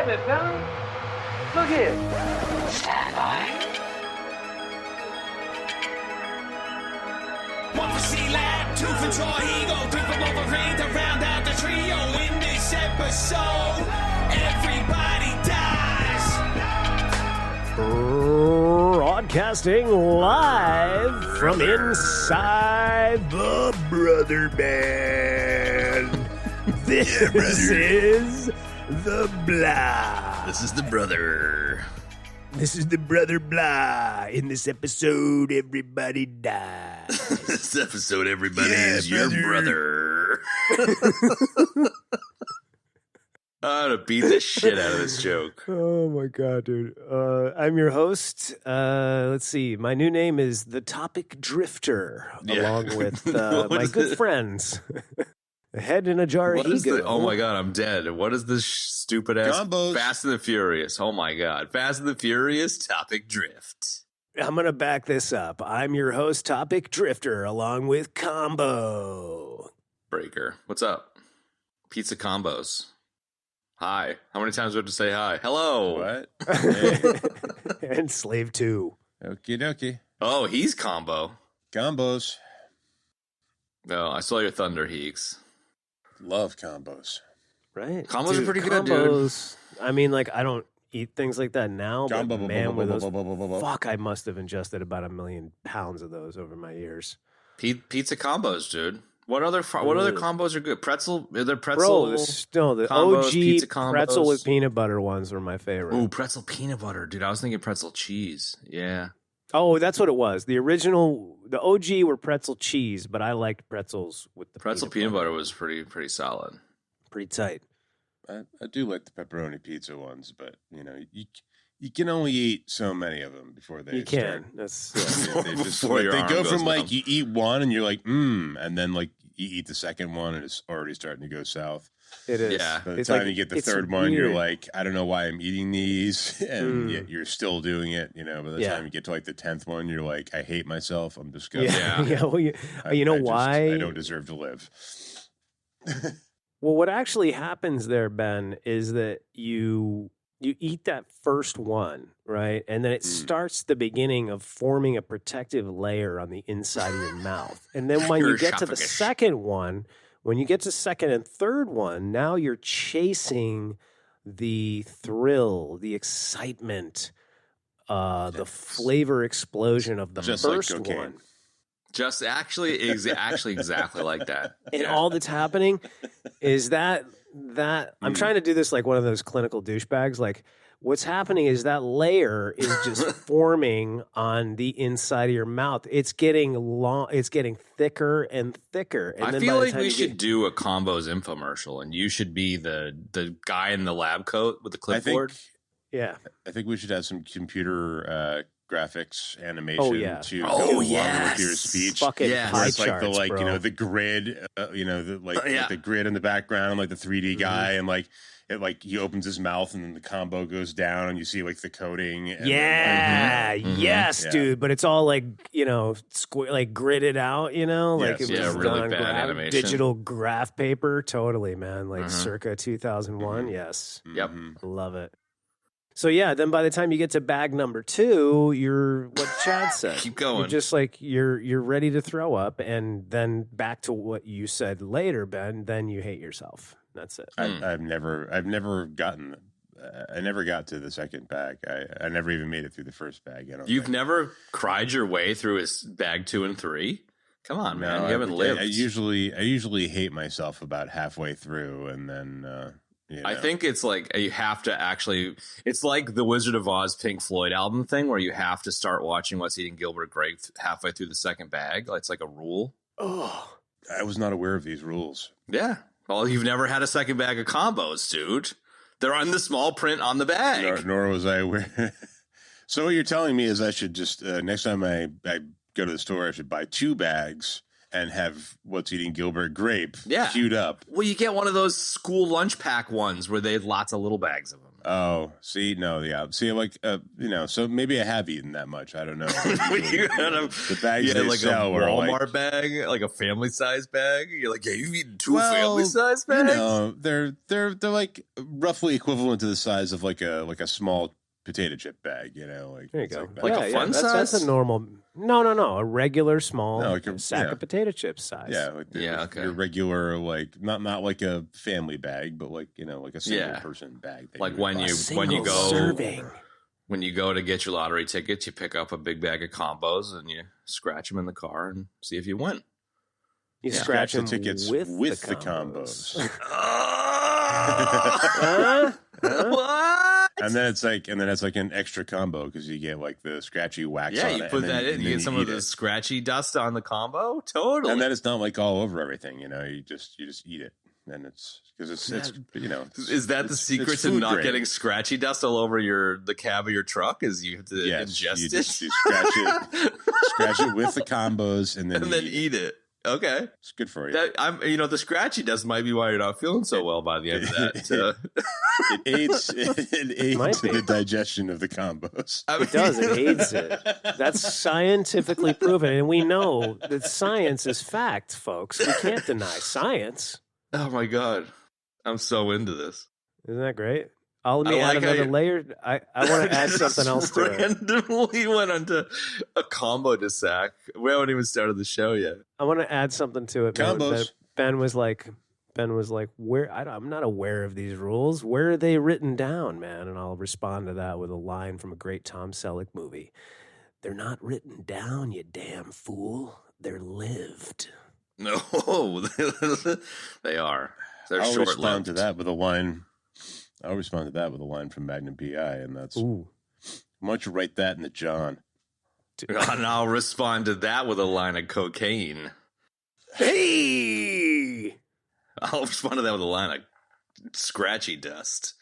damn it, fella. Look here. Stand by. One for C-Lab, two for Troy Eagle, three for Wolverine to round out the trio. In this episode, everybody dies. Broadcasting live from inside the Brother Band. This is the Blah. This is the brother. This is the Brother Blah. In this episode, everybody dies. This episode, everybody is your brother. I'm gonna beat the shit out of this joke. Oh my god, dude. I'm your host. Let's see. My new name is The Topic Drifter, along with my good friends. A head in a jar of ego. Oh my god, I'm dead. What is this stupid ass Combos. Fast and the Furious? Oh my god. Fast and the Furious Topic Drift. I'm going to back this up. I'm your host, Topic Drifter, along with Combo. Breaker. What's up? Pizza combos. Hi. How many times do I have to say hi? Hello. What? Hey. And Slave 2. Okie dokie. Oh, he's combo. Combos. No, I saw your thunder, Heeks. Love combos. Right? Combos are pretty good, dude. Combos, I mean, like, I don't eat things like that now, but Combo. man, with those, fuck, I must have ingested about 1 million pounds of those over my years. Pizza combos, dude. What other combos are good? Pretzel? Are there Bro, pretzel? the combos, OG pizza combos? pretzel with peanut butter ones were my favorite. Ooh, pretzel peanut butter, dude. I was thinking pretzel cheese. Yeah. Oh, that's what it was. The original, the OG were pretzel cheese, but I liked pretzels with the Pretzel peanut butter was pretty solid. Pretty tight. I do like the pepperoni pizza ones, but you can only eat so many of them before they start. That's They go from like you eat one and you're like and then like you eat the second one and it's already starting to go south. It is. Yeah. By the time you get the third one, you're like, I don't know why I'm eating these, and yet you're still doing it. By the time you get to like the 10th one, you're like, I hate myself. I'm disgusted. Yeah. Well, you know why? I don't deserve to live. Well, what actually happens there, Ben, is that you eat that first one, right? And then it starts the beginning of forming a protective layer on the inside of your mouth. And then when you get to the second one, when you get to second and third one, now you're chasing the thrill, the excitement, the flavor explosion of the first one. Just actually exactly like that. And all that's happening is that I'm trying to do this like one of those clinical douchebags. Like what's happening is that layer is just forming on the inside of your mouth. It's getting long. It's getting thicker and thicker. And I feel like we should do a combos infomercial, and you should be the guy in the lab coat with the clipboard. I think we should have some computer graphics animation to go along with your speech. Fucking where it's like charts, bro. the grid, like the grid in the background, like the 3D guy, and like it like he opens his mouth and then the combo goes down and you see like the coding. And dude. But it's all like like gridded out, like it was really on bad animation. digital graph paper. Totally, man. Like circa 2001. Yes. Yep. Love it. So yeah, then by the time you get to bag number 2, you're what Chad said. Keep going. You're just like you're ready to throw up, and then back to what you said later, Ben. Then you hate yourself. That's it. I've never gotten. I never got to the second bag. I never even made it through the first bag. You've never cried your way through his bag 2 and 3? Come on, man. You haven't lived. I usually hate myself about halfway through, and then. I think it's like you have to actually. It's like the Wizard of Oz Pink Floyd album thing, where you have to start watching What's Eating Gilbert Grape halfway through the second bag. It's like a rule. Oh, I was not aware of these rules. Yeah, well, you've never had a second bag of combos, dude. They're on the small print on the bag. Nor was I aware. So what you're telling me is I should just next time I go to the store, I should buy 2 bags and have What's Eating Gilbert Grape Yeah. queued up. Well, you get one of those school lunch pack ones where they had lots of little bags of them. Oh, see, no, yeah. See, like, so maybe I have eaten that much. I don't know. The bags they like sell a are Walmart bag, like a family size bag. You're like, yeah, you've eaten two family size bags. They're like roughly equivalent to the size of like a small potato chip bag. Like there you go. Like a fun size. That's a normal. No, a regular small sack yeah. of potato chips size. Yeah, like okay. Your regular, like not like a family bag, but like like a single person bag. Like when you go serving. When you go to get your lottery tickets, you pick up a big bag of combos and you scratch them in the car and see if you win. You scratch the them tickets with the combos. What? And then it's like an extra combo because you get like the scratchy wax. Yeah, on you it, put and that then, in. You get some of the scratchy dust on the combo. Totally. And then it's not like all over everything. You just eat it, and it's because it's Is that the secret to not getting scratchy dust all over the cab of your truck? Is you have to ingest it? You scratch it with the combos, and then eat it. Okay, it's good for you. The scratchy dust might be why you're not feeling so well by the end of that. It aids the digestion of the combos. It does. It aids it. That's scientifically proven, and we know that science is fact, folks. We can't deny science. Oh my god, I'm so into this. Isn't that great? Let me add another layer. I want to add something else to it. Randomly went onto a combo to sack. We haven't even started the show yet. I want to add something to it. Combos. Ben was like, where? I'm not aware of these rules. Where are they written down, man? And I'll respond to that with a line from a great Tom Selleck movie. They're not written down, you damn fool. They're lived. No, they are. They're I'll short-lived. respond to that with a line. I'll respond to that with a line from Magnum P.I., and that's, why don't you write that in the John? And I'll respond to that with a line of cocaine. Hey! I'll respond to that with a line of scratchy dust.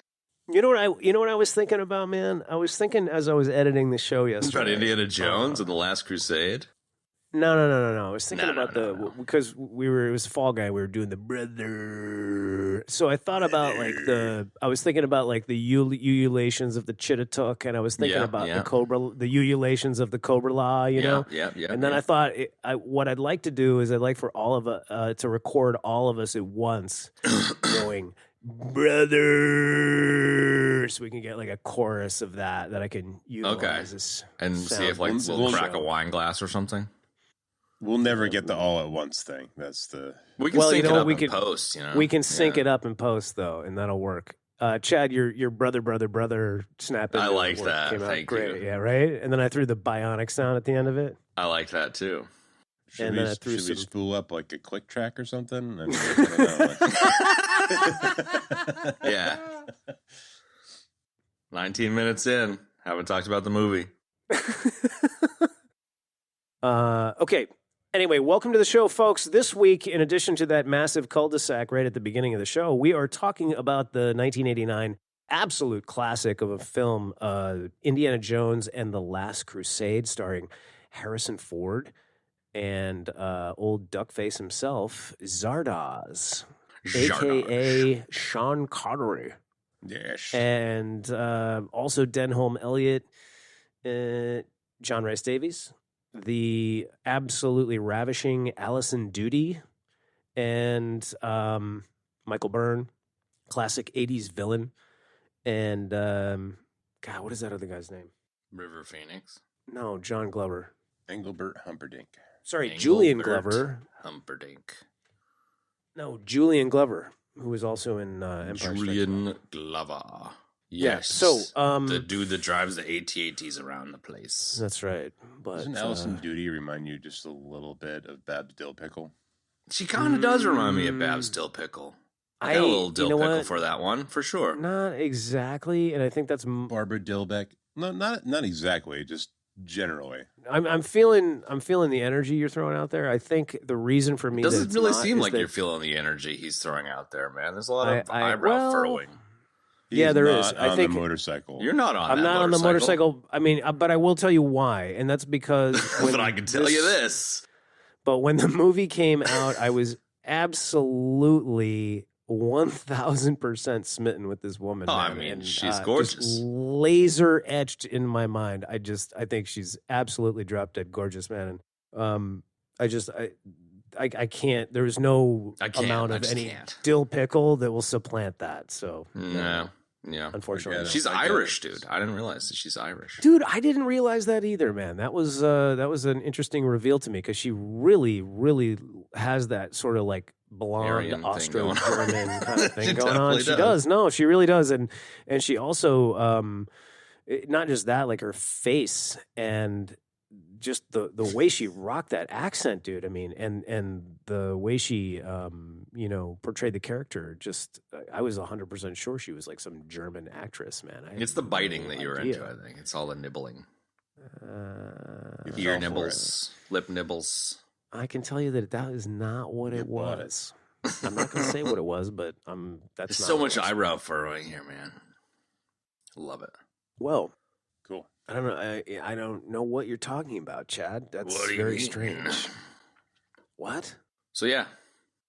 You know what I was thinking about, man? I was thinking as I was editing the show yesterday. About Indiana Jones and the Last Crusade? No. I was thinking about because it was Fall Guy. We were doing the brother. So I thought about I was thinking about like the ululations of the Chittatook, and I was thinking about the ululations of the Cobra Law, know? Yeah. And then I thought, what I'd like to do is I'd like for all of to record all of us at once going, brother, so we can get like a chorus of that I can utilize this. And see if we'll crack a wine glass or something. We'll never get the all at once thing. That's the we can sync it up in post. We can sync it up in post though, and that'll work. Chad, your brother snapping. I like that. Came out Thank great. you. Yeah, right. And then I threw the bionic sound at the end of it. I like that too. Should we spool up like a click track or something? I mean, yeah. 19 minutes in, haven't talked about the movie. Okay. Anyway, welcome to the show, folks. This week, in addition to that massive cul-de-sac right at the beginning of the show, we are talking about the 1989 absolute classic of a film, Indiana Jones and the Last Crusade, starring Harrison Ford and old duckface himself, Zardoz, a.k.a. Sean Connery. Yes. And also Denholm Elliott, John Rhys Davies, the absolutely ravishing Alison Doody, and Michael Byrne, classic 80s villain. And, God, what is that other guy's name? River Phoenix? No, John Glover. Engelbert Humperdinck. Sorry, Julian Glover. Humperdinck. No, Julian Glover, who was also in Empire Strikes Back. Julian Glover. Yes. Yeah, so the dude that drives the AT-ATs around the place. That's right. But doesn't Alison Doody remind you just a little bit of Babs Dill Pickle? She kind of does remind me of Babs Dill Pickle. I got a little dill pickle for that one, for sure. Not exactly, and I think that's Barbara Dillbeck. No, not exactly, just generally. I'm feeling the energy you're throwing out there. I think the reason for me doesn't really seem like you're feeling the energy he's throwing out there, man. There's a lot of eyebrow furrowing. Yeah, there is. I think on the motorcycle. You're not on. I'm not on the motorcycle. I mean, but I will tell you why, and that's because. But I can tell you this. But when the movie came out, I was absolutely 1,000% smitten with this woman. Oh, man. I mean, and, she's gorgeous. Just laser etched in my mind. I think she's absolutely drop dead gorgeous, man. And I can't. There's no amount of any dill pickle that will supplant that. So no. Yeah, unfortunately, she's Irish, dude. I didn't realize that she's Irish, dude. I didn't realize that either, man. That was an interesting reveal to me because she really, really has that sort of like blonde Austro-German kind of thing going on. She does. No, she really does, and she also not just that, like her face and just the way she rocked that accent, dude. I mean, and the way she portrayed the character, just I was 100% sure she was like some German actress, man. It's the biting that you were into, I think. It's all the nibbling. Ear nibbles, lip nibbles. I can tell you that is not what it was. I'm not going to say what it was, but that's There's so much eyebrow furrowing here, man. Love it. Well, cool. I don't know. I don't know what you're talking about, Chad. That's very strange. What? So yeah.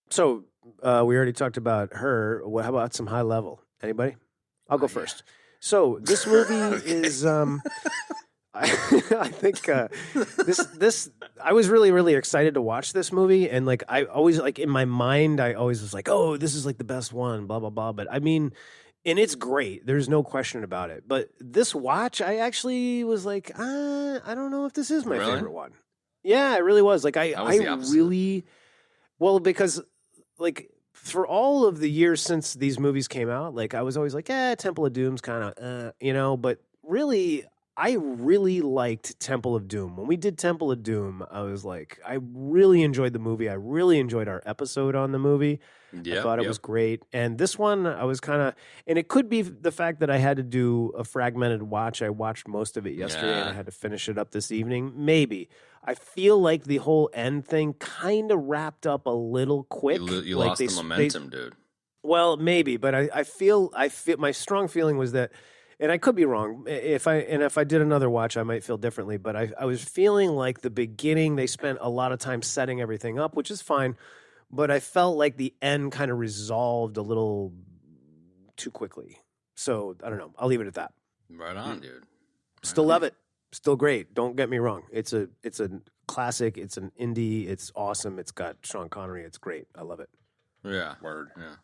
So we already talked about her. How about some high level? Anybody? I'll go first. So this movie is. I think this. I was really, really excited to watch this movie, and like I always like in my mind, I always was like, "Oh, this is like the best one." Blah blah blah. But I mean. And it's great. There's no question about it. But this watch, I actually was like, I don't know if this is my favorite one. Yeah, it really was. Like I really, well, because like for all of the years since these movies came out, like I was always like, Temple of Doom's kind of, but really, I really liked Temple of Doom. When we did Temple of Doom, I was like, I really enjoyed the movie. I really enjoyed our episode on the movie. I thought it was great. And this one, I was kind of, and it could be the fact that I had to do a fragmented watch. I watched most of it yesterday and I had to finish it up this evening. Maybe. I feel like the whole end thing kind of wrapped up a little quick. You lost the momentum, dude. Well, maybe, but I feel my strong feeling was that, and I could be wrong. If I did another watch, I might feel differently. But I was feeling like the beginning, they spent a lot of time setting everything up, which is fine. But I felt like the end kind of resolved a little too quickly. So I don't know. I'll leave it at that. Right on, dude. Still love it. Still great. Don't get me wrong. It's a classic. It's an indie. It's awesome. It's got Sean Connery. It's great. I love it. Yeah. Word. Yeah.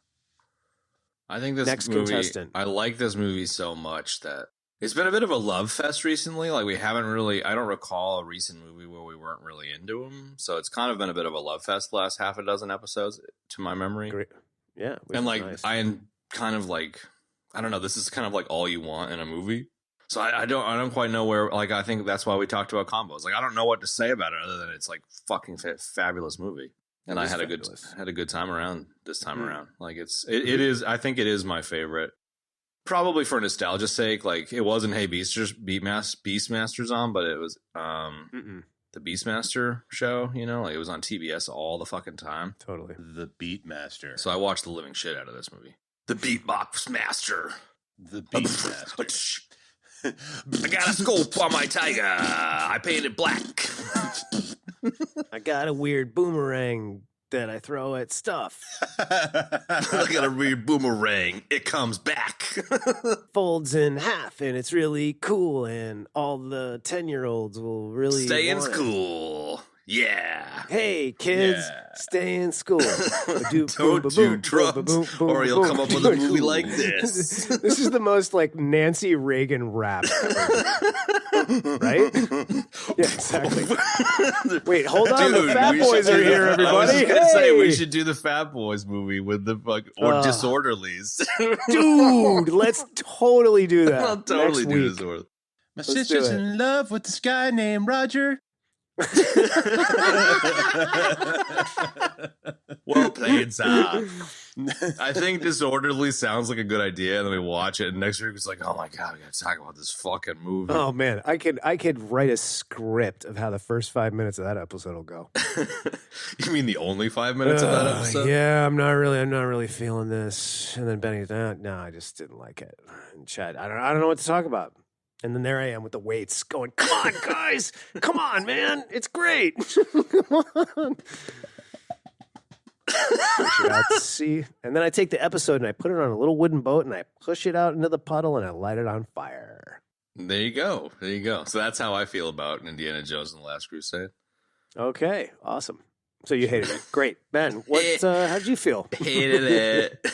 I think this Next movie, contestant. I like this movie so much that it's been a bit of a love fest recently. Like we haven't really, I don't recall a recent movie where we weren't really into them. So it's kind of been a bit of a love fest the last half a dozen episodes to my memory. Great. Yeah. And like, nice. I am kind of like, I don't know, this is kind of like all you want in a movie. So I don't quite know where, like, I think that's why we talked about combos. Like, I don't know what to say about it other than it's like fucking fabulous movie. And I had a good time around this time around. Like it is, I think it is my favorite. Probably for nostalgia's sake, like it wasn't Hey Beastmaster's on, but it was the Beastmaster show, you know, like it was on TBS all the fucking time. Totally. The Beatmaster. So I watched the living shit out of this movie. The Beatbox Master. The Beatmaster. I got a scope on my tiger. I painted black. I got a weird boomerang that I throw at stuff. I got a weird boomerang. It comes back. Folds in half, and it's really cool, and all the 10-year-olds will really stay in want school. It. Yeah. Hey, kids, stay in school. Don't do drugs, or you'll come up with a movie like this. This is the most like Nancy Reagan rap, right? Yeah, exactly. Wait, hold on. Dude, the Fat Boys are here, everybody. I was just gonna say we should do the Fat Boys movie with the or Disorderlies. Dude, let's totally do that. I'll totally do this. My sister's in love with this guy named Roger. Well played, sir. I think Disorderly sounds like a good idea, and then we watch it, and next week it's like, oh my god, we gotta talk about this fucking movie. Oh man, I could write a script of how the first 5 minutes of that episode will go. You mean the only 5 minutes of that episode? Yeah, I'm not really feeling this. And then Benny's no, I just didn't like it. And Chad, I don't know what to talk about. And then there I am with the weights going, come on, guys. Come on, man. It's great. Come on. Push it out to sea. And then I take the episode and I put it on a little wooden boat and I push it out into the puddle and I light it on fire. There you go. So that's how I feel about Indiana Jones and the Last Crusade. Okay, awesome. So you hated it. Great. Ben, how'd you feel? Hated it.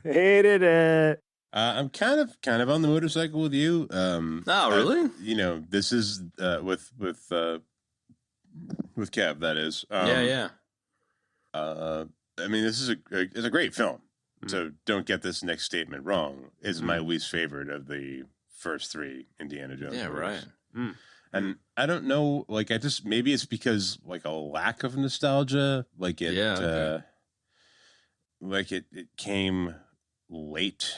Hated it. I'm kind of on the motorcycle with you. Oh, really? This is with Kev. That is. Yeah. I mean, this is it's a great film. So don't get this next statement wrong. It's my least favorite of the first three Indiana Jones. Yeah, movies. right. And I don't know, like maybe it's because like a lack of nostalgia, like it, like it came late,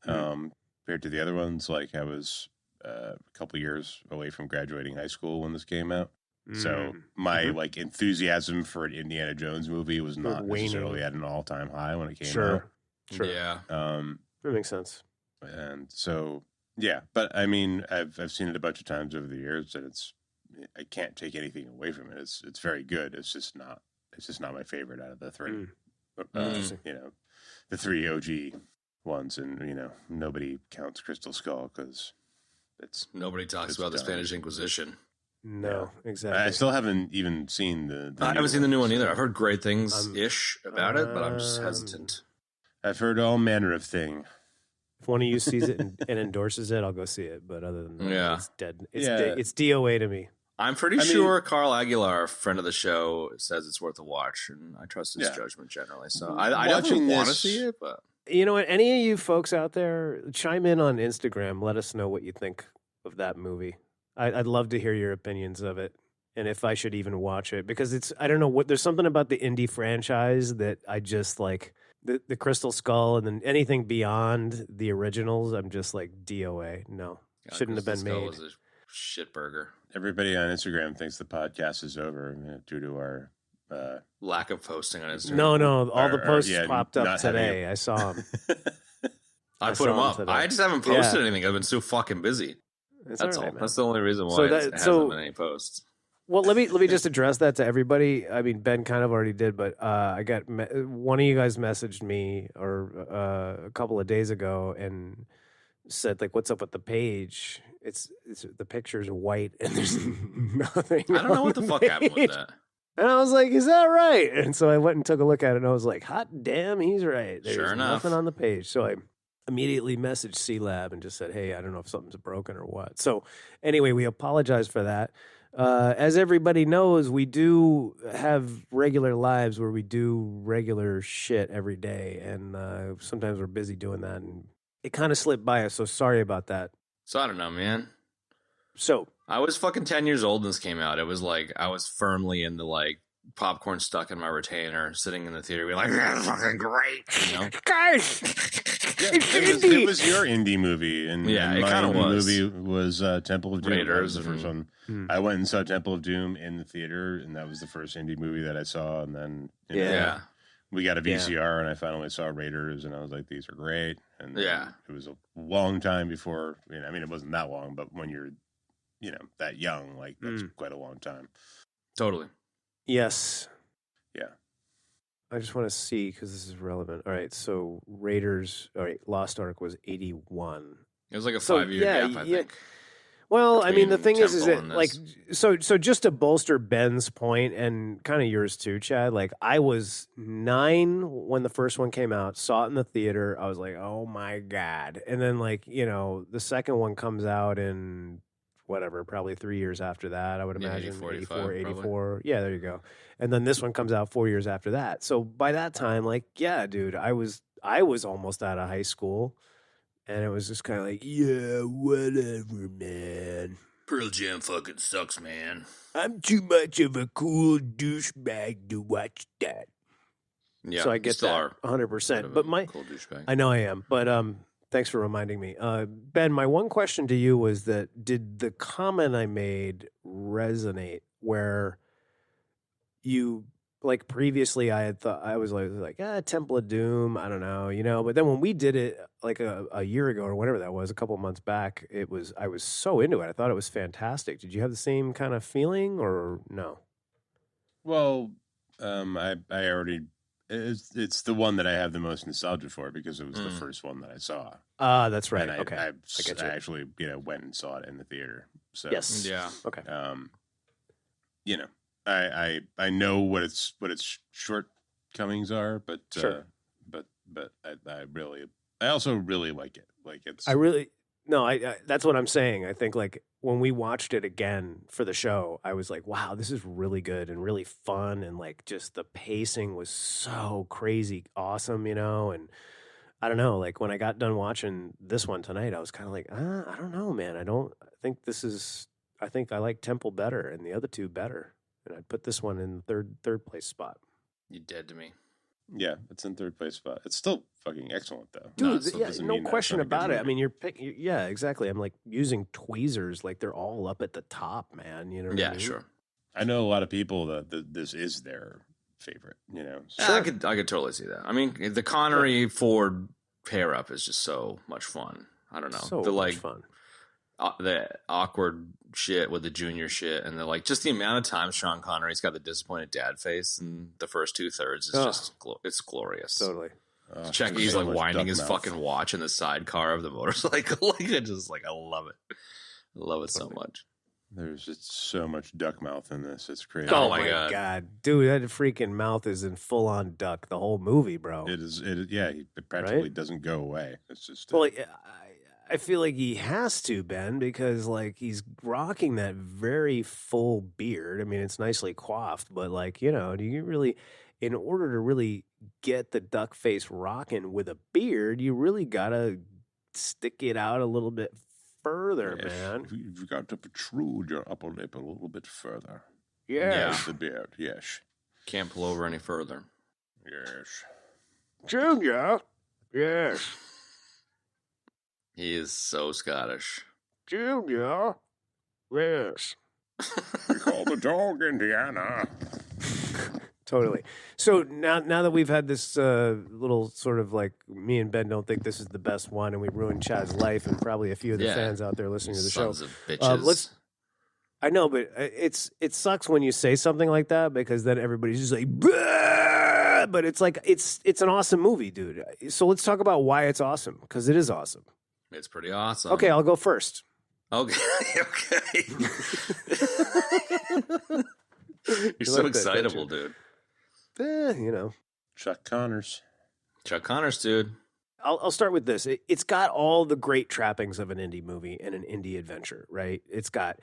compared to the other ones. Like I was a couple years away from graduating high school when this came out. So my like enthusiasm for an Indiana Jones movie was not necessarily at an all-time high when it came out. Sure. Yeah. That makes sense. And so, yeah, but I mean, I've seen it a bunch of times over the years, and I can't take anything away from it. It's very good. It's just not my favorite out of the three. The three OG ones, and nobody counts Crystal Skull because nobody talks about the Spanish Inquisition. No, exactly. I still haven't even seen the I haven't seen the new one either. I've heard great things about it, but I'm just hesitant. I've heard all manner of thing. If one of you sees it and endorses it, I'll go see it. But other than that, it's dead. It's DOA to me. I'm pretty sure Carl Aguilar, friend of the show, says it's worth a watch, and I trust his judgment generally. So I definitely want to see it, but you know what? Any of you folks out there, chime in on Instagram. Let us know what you think of that movie. I'd love to hear your opinions of it, and if I should even watch it, because I don't know what. There's something about the indie franchise that I just like. The Crystal Skull and then anything beyond the originals, I'm just like DOA. No, shouldn't have been made. Was a shit burger. Everybody on Instagram thinks the podcast is over due to our lack of posting on Instagram. No, all the posts popped up today. I saw them. I put them up. Today. I just haven't posted anything. I've been so fucking busy. That's all. That's the only reason why it hasn't been any posts. Well, let me just address that to everybody. I mean, Ben kind of already did, but I got one of you guys messaged me a couple of days ago and said like, "What's up with the page? It's the picture's white and there's nothing." I don't know what the fuck happened with that. And I was like, "Is that right?" And so I went and took a look at it, and I was like, "Hot damn, he's right. There's sure enough, nothing on the page." So I immediately messaged C-Lab and just said, "Hey, I don't know if something's broken or what." So anyway, we apologize for that. As everybody knows, we do have regular lives where we do regular shit every day, and sometimes we're busy doing that, and it kind of slipped by us, so sorry about that. So I don't know, man. So I was fucking 10 years old when this came out. It was like I was firmly in the like popcorn stuck in my retainer, sitting in the theater, being like, "That's fucking great," guys. It was your indie movie, and it my kind of was. Movie was Temple of Doom. Raiders, that was the first one. I went and saw Temple of Doom in the theater, and that was the first indie movie that I saw. And then we got a VCR, and I finally saw Raiders, and I was like, "These are great." And it was a long time before. I mean, it wasn't that long, but when you're, that young, like that's quite a long time. Totally. Yes. Yeah. I just want to see because this is relevant. All right, so Raiders. All right, Lost Ark was 81. It was like a 5-year gap, I think. Well, I mean, the thing is that like, so just to bolster Ben's point and kind of yours too, Chad. Like, I was 9 when the first one came out. Saw it in the theater. I was like, oh my god! And then like the second one comes out in whatever, probably 3 years after that, I would imagine. 84. Yeah, there you go. And then this one comes out 4 years after that. So by that time, like, yeah, dude, I was almost out of high school. And it was just kind of like, yeah, whatever, man. Pearl Jam fucking sucks, man. I'm too much of a cool douchebag to watch that. Yeah, so I get that 100%. But cool douchebag. I know I am. But thanks for reminding me. Ben, my one question to you was that did the comment I made resonate where you like previously I had thought I was like Temple of Doom, I don't know, you know, but then when we did it like a year ago or whatever that was, a couple months back, I was so into it. I thought it was fantastic. Did you have the same kind of feeling or no? Well, I already it's the one that I have the most nostalgia for because it was the first one that I saw. That's right. And Okay. I get you. actually went and saw it in the theater. So Yes. Yeah. Okay. You know, I know what its shortcomings are, but Sure. but I also really like it. Like it's I that's what I'm saying. I think like when we watched it again for the show, I was like, wow, this is really good and really fun. And like just the pacing was so crazy awesome, you know? And I don't know, like when I got done watching this one tonight, I was kind of like, I don't know, man. I think I like Temple better and the other two better. And I'd put this one in the third place spot. You dead to me. Yeah, it's in third place spot. It's still fucking excellent though. Dude, Still doesn't no mean that question it's not a about good it. I movie. mean, yeah, exactly. I'm like using tweezers, like they're all up at the top, man. You know what I mean? Sure. I know a lot of people that this is their favorite. You know, so. Yeah, I could totally see that. I mean, the Connery Ford pair up is just so much fun. I don't know. So the much fun. The awkward shit with the junior shit, and just the amount of times Sean Connery's got the disappointed dad face in the first 2/3 is just it's glorious. Totally. He's so like much winding duck his mouth. fucking watch in the sidecar of the motorcycle. I love it. I love it so much. There's just so much duck mouth in this. It's crazy. Oh, Oh my my God. god, dude, that freaking mouth is in full on duck the whole movie, bro. It is. Yeah, it practically Right? doesn't go away. It's just. Well, I feel like he has to, Ben, because like he's rocking that very full beard. I mean, it's nicely coiffed, but like, you know, do you really, in order to really get the duck face rocking with a beard, you really gotta stick it out a little bit further, Yes, man. You've got to protrude your upper lip a little bit further. Yeah. With the beard. Yes. Can't pull over any further. Yes. Junior. Yes. He is so Scottish. Junior. Yes. We call the dog Indiana. Totally. So now that we've had this little sort of like me and Ben don't think this is the best one, and we ruined Chad's life, and probably a few of the fans out there listening to the show. Sons of bitches. I know, but it sucks when you say something like that because then everybody's just like, bah! But it's like it's an awesome movie, dude. So let's talk about why it's awesome because it is awesome. It's pretty awesome. Okay, I'll go first. Okay. Okay. You're You so like that, excitable, don't you? dude. You know. Chuck Connors. Chuck Connors, dude. I'll start with this. It's got all the great trappings of an indie movie and an indie adventure, right? It's got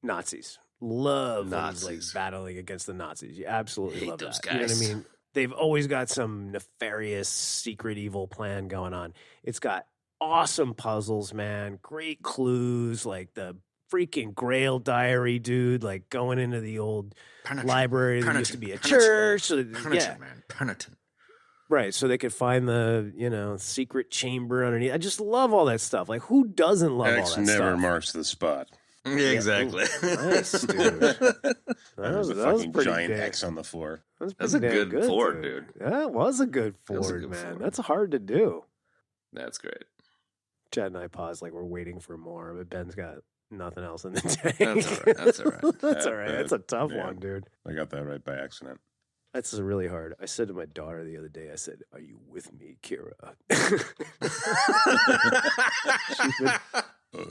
Nazis. Love Nazis. Like battling against the Nazis. You absolutely Hate love those that. guys. You know what I mean? They've always got some nefarious, secret, evil plan going on. It's got awesome puzzles, man. Great clues, like the freaking Grail Diary, dude. Like going into the old library that used to be a church. Penitent, man. Penitent. Right, so they could find the, secret chamber underneath. I just love all that stuff. Like, who doesn't love all X that never stuff? marks the spot. Yeah, exactly. Nice, dude. There's a was fucking pretty giant damn- X on the floor. That's a good Ford, dude. That was a good That was a Ford, good man. Ford. That's hard to do. That's great. Chad and I paused like we're waiting for more, but Ben's got nothing else in the tank. That's all right. That's all right. That's all right. That's a tough Yeah. one, dude. I got that right by accident. That's really hard. I said to my daughter the other day, I said, "Are you with me, Kira?"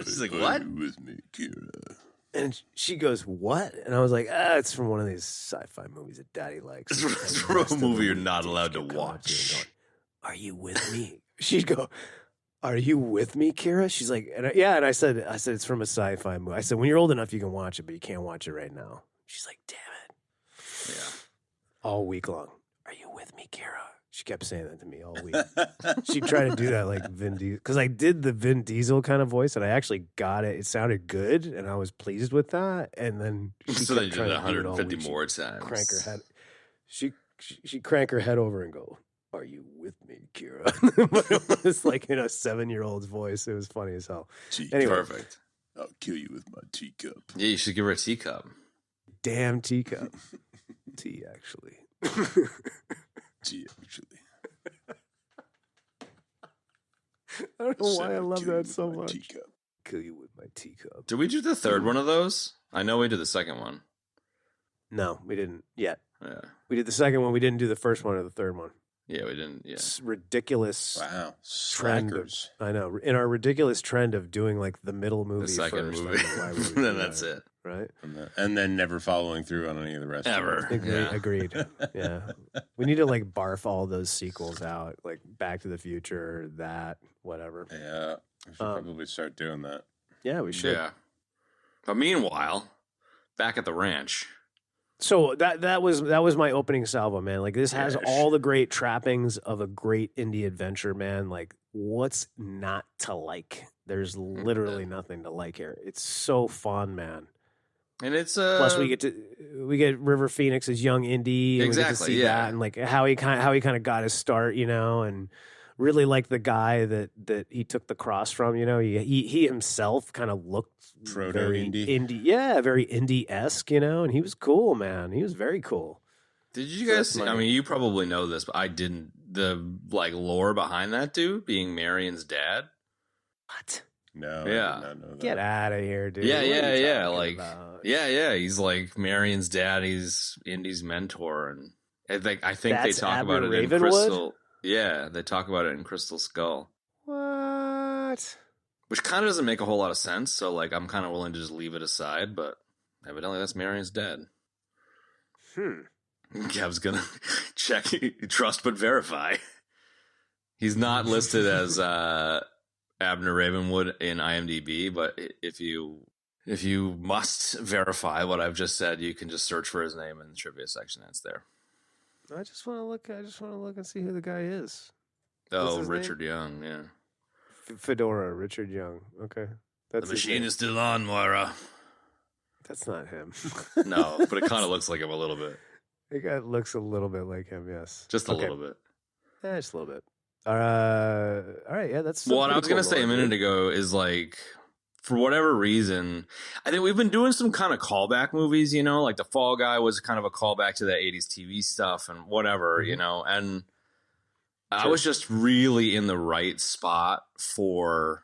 She's like, what? With me, Kira. And she goes, "What?" And I was like, it's from one of these sci-fi movies that Daddy likes. It's from a movie you're not allowed to She'd come up to me and watch. going, "Are you with me?" She'd go, "Are you with me, Kira?" She's like, "Yeah." And I said, "It's from a sci-fi movie." I said, "When you're old enough, you can watch it, but you can't watch it right now." She's like, "Damn it!" Yeah. All week long, "Are you with me, Kira?" She kept saying that to me all week. She tried to do that like Vin Diesel, because I did the Vin Diesel kind of voice, and I actually got it. It sounded good, and I was pleased with that. And then she So kept they did trying it to do it all 150 week. more She'd times. Crank her head. She crank her head over and go, "Are you with me, Kira?" But it was like in a 7-year-old's voice. It was funny as hell. Anyway. Perfect. I'll kill you with my teacup. Yeah, you should give her a teacup. Damn teacup. Tea, actually. Gee, actually. I don't know why I love that so my much. teacup. Kill you with my teacup. Did we do the third one of those? I know we did the second one. No, we didn't yet. Yeah. We did the second one. We didn't do the first one or the third one. Yeah, we didn't. Yeah. It's ridiculous. Wow. Trend of, Slackers. I know. In our ridiculous trend of doing like the middle movie The second first, movie. I don't know why we would Then do that's that, it. right? And then never following through on any of the rest. Ever. Agreed. Yeah. We need to like barf all those sequels out, like Back to the Future, that, whatever. Yeah. We should probably start doing that. Yeah, we should. Yeah. But meanwhile, back at the ranch. So that was my opening salvo, man. Like this has all the great trappings of a great indie adventure, man. Like what's not to like? There's literally nothing to like here. It's so fun, man. And it's plus we get River Phoenix's young indie, and we get to see that and like how he kind of got his start, you know, and really like the guy that he took the cross from, you know. He himself kind of looked very indie, very indie-esque, you know, and he was cool, man. He was very cool. Did you guys see, I mean, you probably know this, but I didn't. The like lore behind that dude being Marion's dad. What? No. Yeah. I did not know that. Get out of here, dude. Yeah. Like, yeah. He's like Marion's dad. He's Indy's mentor, and I think they talk about it in Crystal. Yeah, they talk about it in Crystal Skull. What? Which kind of doesn't make a whole lot of sense. So like, I'm kind of willing to just leave it aside. But evidently, that's Marion's dad. Gav's gonna check, trust but verify. He's not listed as Abner Ravenwood in IMDb, but if you must verify what I've just said, you can just search for his name in the trivia section. That's there. I just want to look and see who the guy is. Oh, Richard Young, yeah. Fedora, Richard Young. Okay. The machine is still on, Moira. That's not him. No, but it kind of looks like him a little bit. It looks a little bit like him, yes. Just a little bit. Yeah, just a little bit. All right, yeah, that's... What I was going to say a minute ago is like, for whatever reason, I think we've been doing some kind of callback movies, you know, like The Fall Guy was kind of a callback to that 80s TV stuff and whatever, you know, and I was just really in the right spot for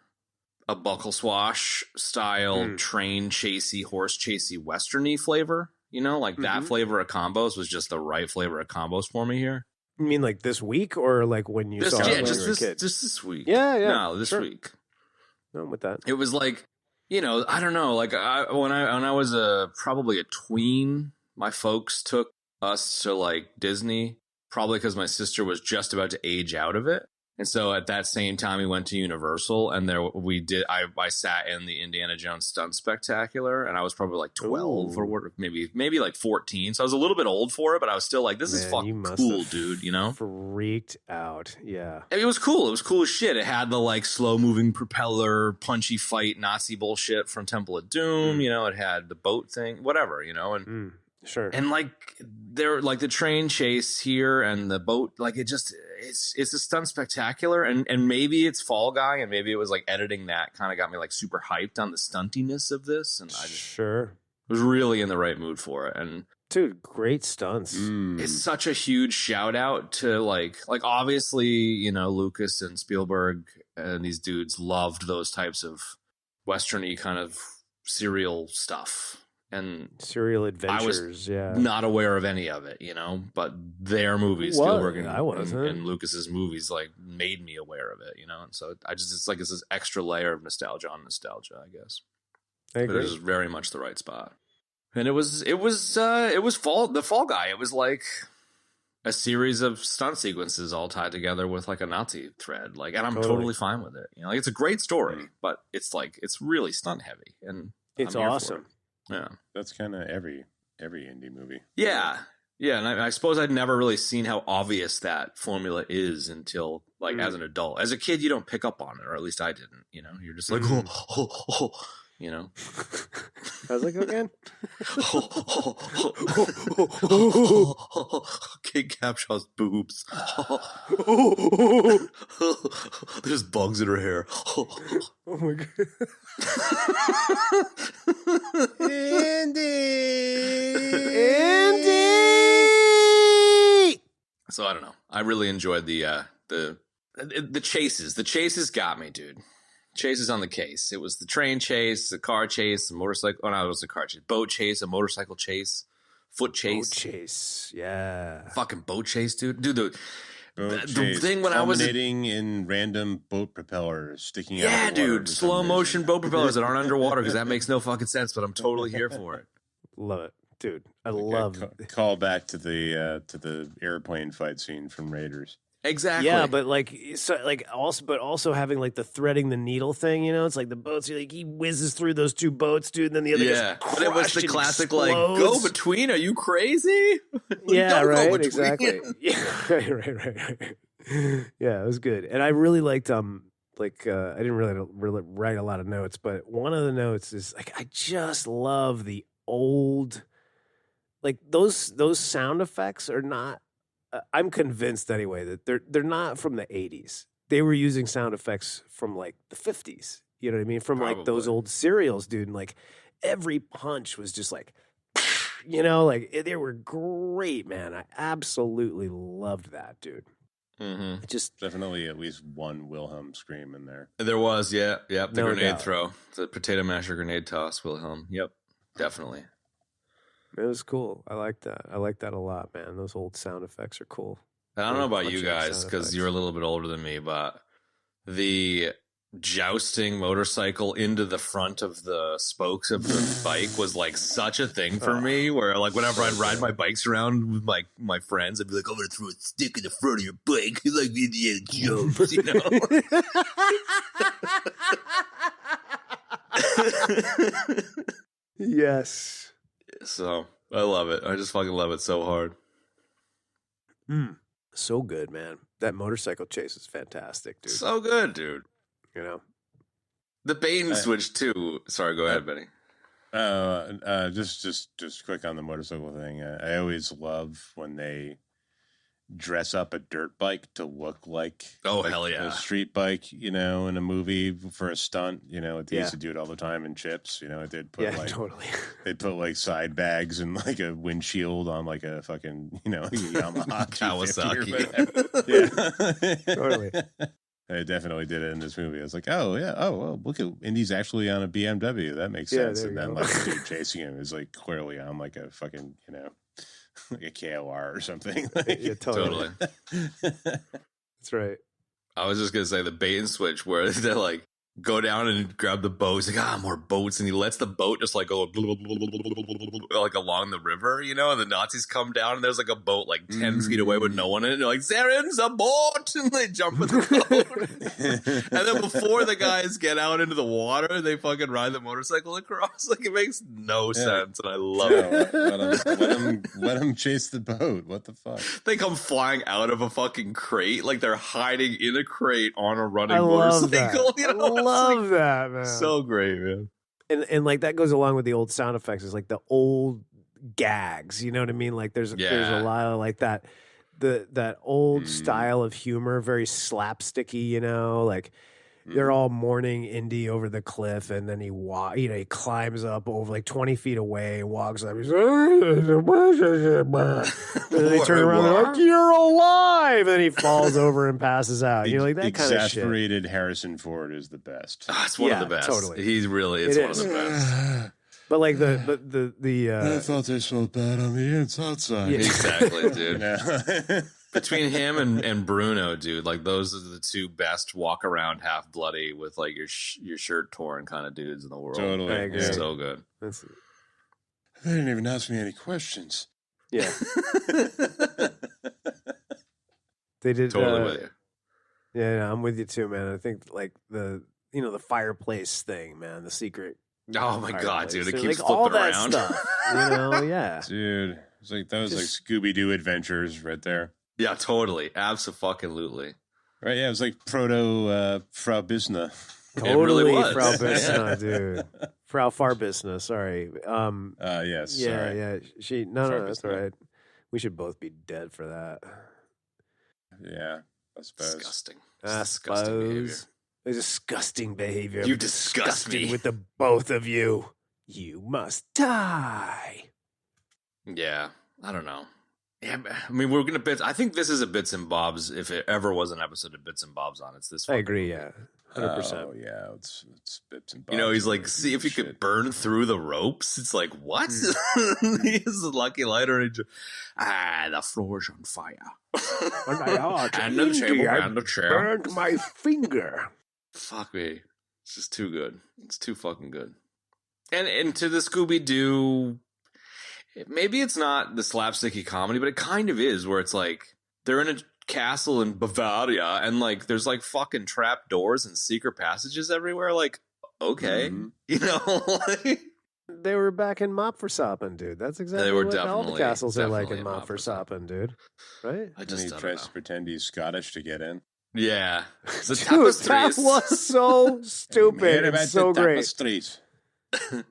a buckle swash style train chasey, horse chasey, westerny flavor, you know, like that flavor of combos was just the right flavor of combos for me here. You mean like this week or like when you saw it when you were a kid? Just this week. Yeah. No, this week. No, I'm with that. It was like, you know, I don't know. Like when I was probably a tween, my folks took us to like Disney, probably because my sister was just about to age out of it. And so at that same time, we went to Universal, and I sat in the Indiana Jones Stunt Spectacular, and I was probably like 12 or maybe like 14. So I was a little bit old for it, but I was still like, this is fucking cool, dude, you know? Freaked out. Yeah. It was cool. It was cool as shit. It had the like slow moving propeller, punchy fight, Nazi bullshit from Temple of Doom. You know, it had the boat thing, whatever, you know, and sure. And like there, like the train chase here and the boat, like it just, it's a stunt spectacular. And maybe it's Fall Guy, and maybe it was like editing that kind of got me like super hyped on the stuntiness of this. And I just was really in the right mood for it. And dude, great stunts. It's such a huge shout out to like obviously, you know, Lucas and Spielberg and these dudes loved those types of westerny kind of serial stuff. And serial adventures, I was not aware of any of it, you know, but their movies, Spielberg and Lucas's movies, like made me aware of it, you know, and so it's like it's this extra layer of nostalgia on nostalgia, I guess. But it was very much the right spot, and it was the Fall Guy. It was like a series of stunt sequences all tied together with like a Nazi thread, like, and I'm totally fine with it. You know, like it's a great story, but it's like it's really stunt heavy, and it's awesome. Yeah, that's kind of every indie movie. Yeah, and I suppose I'd never really seen how obvious that formula is until like as an adult. As a kid, you don't pick up on it, or at least I didn't. You know, you're just like, you know. How's it go again? Kate Capshaw's boobs. There's bugs in her hair. Oh my god. Andy! So I don't know. I really enjoyed the chases. The chases got me, dude. Chases on the case. It was the train chase, the car chase, the motorcycle. Oh no, it was a car chase. Boat chase, a motorcycle chase, foot chase. Boat chase. Yeah. Fucking boat chase, dude. Dude, the chase, thing when I was culminating in random boat propellers sticking out. Yeah, of the water dude. for some Slow reason. motion boat propellers that aren't underwater because that makes no fucking sense. But I'm totally here for it. Love it, dude. I Like love call back to the airplane fight scene from Raiders. Exactly. Yeah, but also having like the threading the needle thing, you know, it's like the boats. Like he whizzes through those two boats, dude, and then the other gets crushed. But it was the classic explodes. like go between. Are you crazy? Yeah, Don't right. go between. Exactly. Yeah, right. Yeah, it was good, and I really liked I didn't really write a lot of notes, but one of the notes is like I just love the old, like those sound effects are not. I'm convinced anyway that they're not from the 80s. They were using sound effects from like the 50s. You know what I mean? From like those old serials, dude. And like every punch was just like, you know, like they were great, man. I absolutely loved that, dude. Mm-hmm. It just definitely at least one Wilhelm scream in there. There was, yeah. The No grenade doubt. throw, the potato masher grenade toss, Wilhelm. Yep, definitely. It was cool. I like that. I like that a lot, man. Those old sound effects are cool. I don't know about you Punching guys sound because effects. you're a little bit older than me, but the jousting motorcycle into the front of the spokes of the bike was like such a thing for me where like whenever I'd ride my bikes around with my friends, I'd be like, I'm gonna throw a stick in the front of your bike like Indiana Jones, you know? Yes. So I love it. I just fucking love it so hard. So good, man. That motorcycle chase is fantastic, dude. So good, dude. You know? The bait and switch too. Sorry, go ahead, Benny. Just quick on the motorcycle thing. I always love when they dress up a dirt bike to look like hell yeah, a street bike, you know, in a movie for a stunt. You know, they used to do it all the time in Chips. You know, they'd put totally. They put like side bags and like a windshield on like a fucking, you know, Yamaha Kawasaki. Yeah, Totally. They definitely did it in this movie. I was like, oh yeah, oh well, look at Indy's actually on a BMW. That makes sense. there And you then go. like the dude chasing him is like clearly on like a fucking, you know, like a KOR or something. Yeah, totally. That's right. I was just gonna say the bait and switch where they like go down and grab the boat. He's like, more boats, and he lets the boat just like go like along the river, you know. And the Nazis come down, and there's like a boat like 10 feet away with no one in it. And they're like, "There's a boat!" And they jump in the boat. And then before the guys get out into the water, they fucking ride the motorcycle across. Like it makes no sense, and I love it. Let him chase the boat. What the fuck? They come flying out of a fucking crate, like they're hiding in a crate on a running I love motorcycle. that. You know? I love that, man. So great, man. And like that goes along with the old sound effects. It's like the old gags. You know what I mean? Like there's a lot of like that that old style of humor, very slapsticky. You know, like they're all mourning Indy over the cliff, and then he he climbs up over like 20 feet away, walks up. He's like, and then they turn around, they're like, "You're alive!" And then he falls over and passes out. You're like, that kind of shit. Exasperated Harrison Ford is the best. It's one of the best. Totally. He's really, it's one of the best. But like the I thought they smelled bad on the outside. Yeah. Exactly, dude. Yeah. Between him and Bruno, dude, like those are the two best walk around half bloody with like your shirt torn kind of dudes in the world. Totally. I agree. So good. They didn't even ask me any questions. Yeah. They did Totally with you. Yeah, I'm with you too, man. I think like the fireplace thing, man, the secret. Oh my god, dude! It So, keeps like, all flipping that around. stuff, you know, yeah. Dude, it's like that was like Scooby Doo adventures right there. Yeah, totally, absolutely. Right? Yeah, it was like proto Frau Bisna. Totally, really was. Frau Bisna, dude. Frau Farbisna, sorry. Yes. Yeah, sorry. yeah. She no, that's all Farbisna. right. We should both be dead for that. Yeah, I suppose. Disgusting. I Disgusting behavior. suppose. Disgusting behavior. You I'm disgust disgusting me. with the both of you. You must die. Yeah, I don't know. Yeah, I mean, we're gonna bits. I think this is a bits and bobs. If it ever was an episode of bits and bobs on, it's this. I agree. Movie. Yeah, 100%. Oh yeah, it's bits and bobs. You know, he's like, see if you could burn through the ropes. It's like, what? He has a lucky lighter and the floor's on fire. And the table and the chair. Burned my finger. Fuck me. It's just too good. It's too fucking good. And to the Scooby-Doo, maybe it's not the slapsticky comedy, but it kind of is, where it's like they're in a castle in Bavaria and like there's like fucking trap doors and secret passages everywhere. Like, okay, you know, they were back in Mop for Soppin', dude. That's exactly they were what all the castles are like in definitely Mop for Soppin', dude. Right? I just he tries to pretend he's Scottish to get in. Yeah, the dude, that was so stupid and so great. Tapestries. And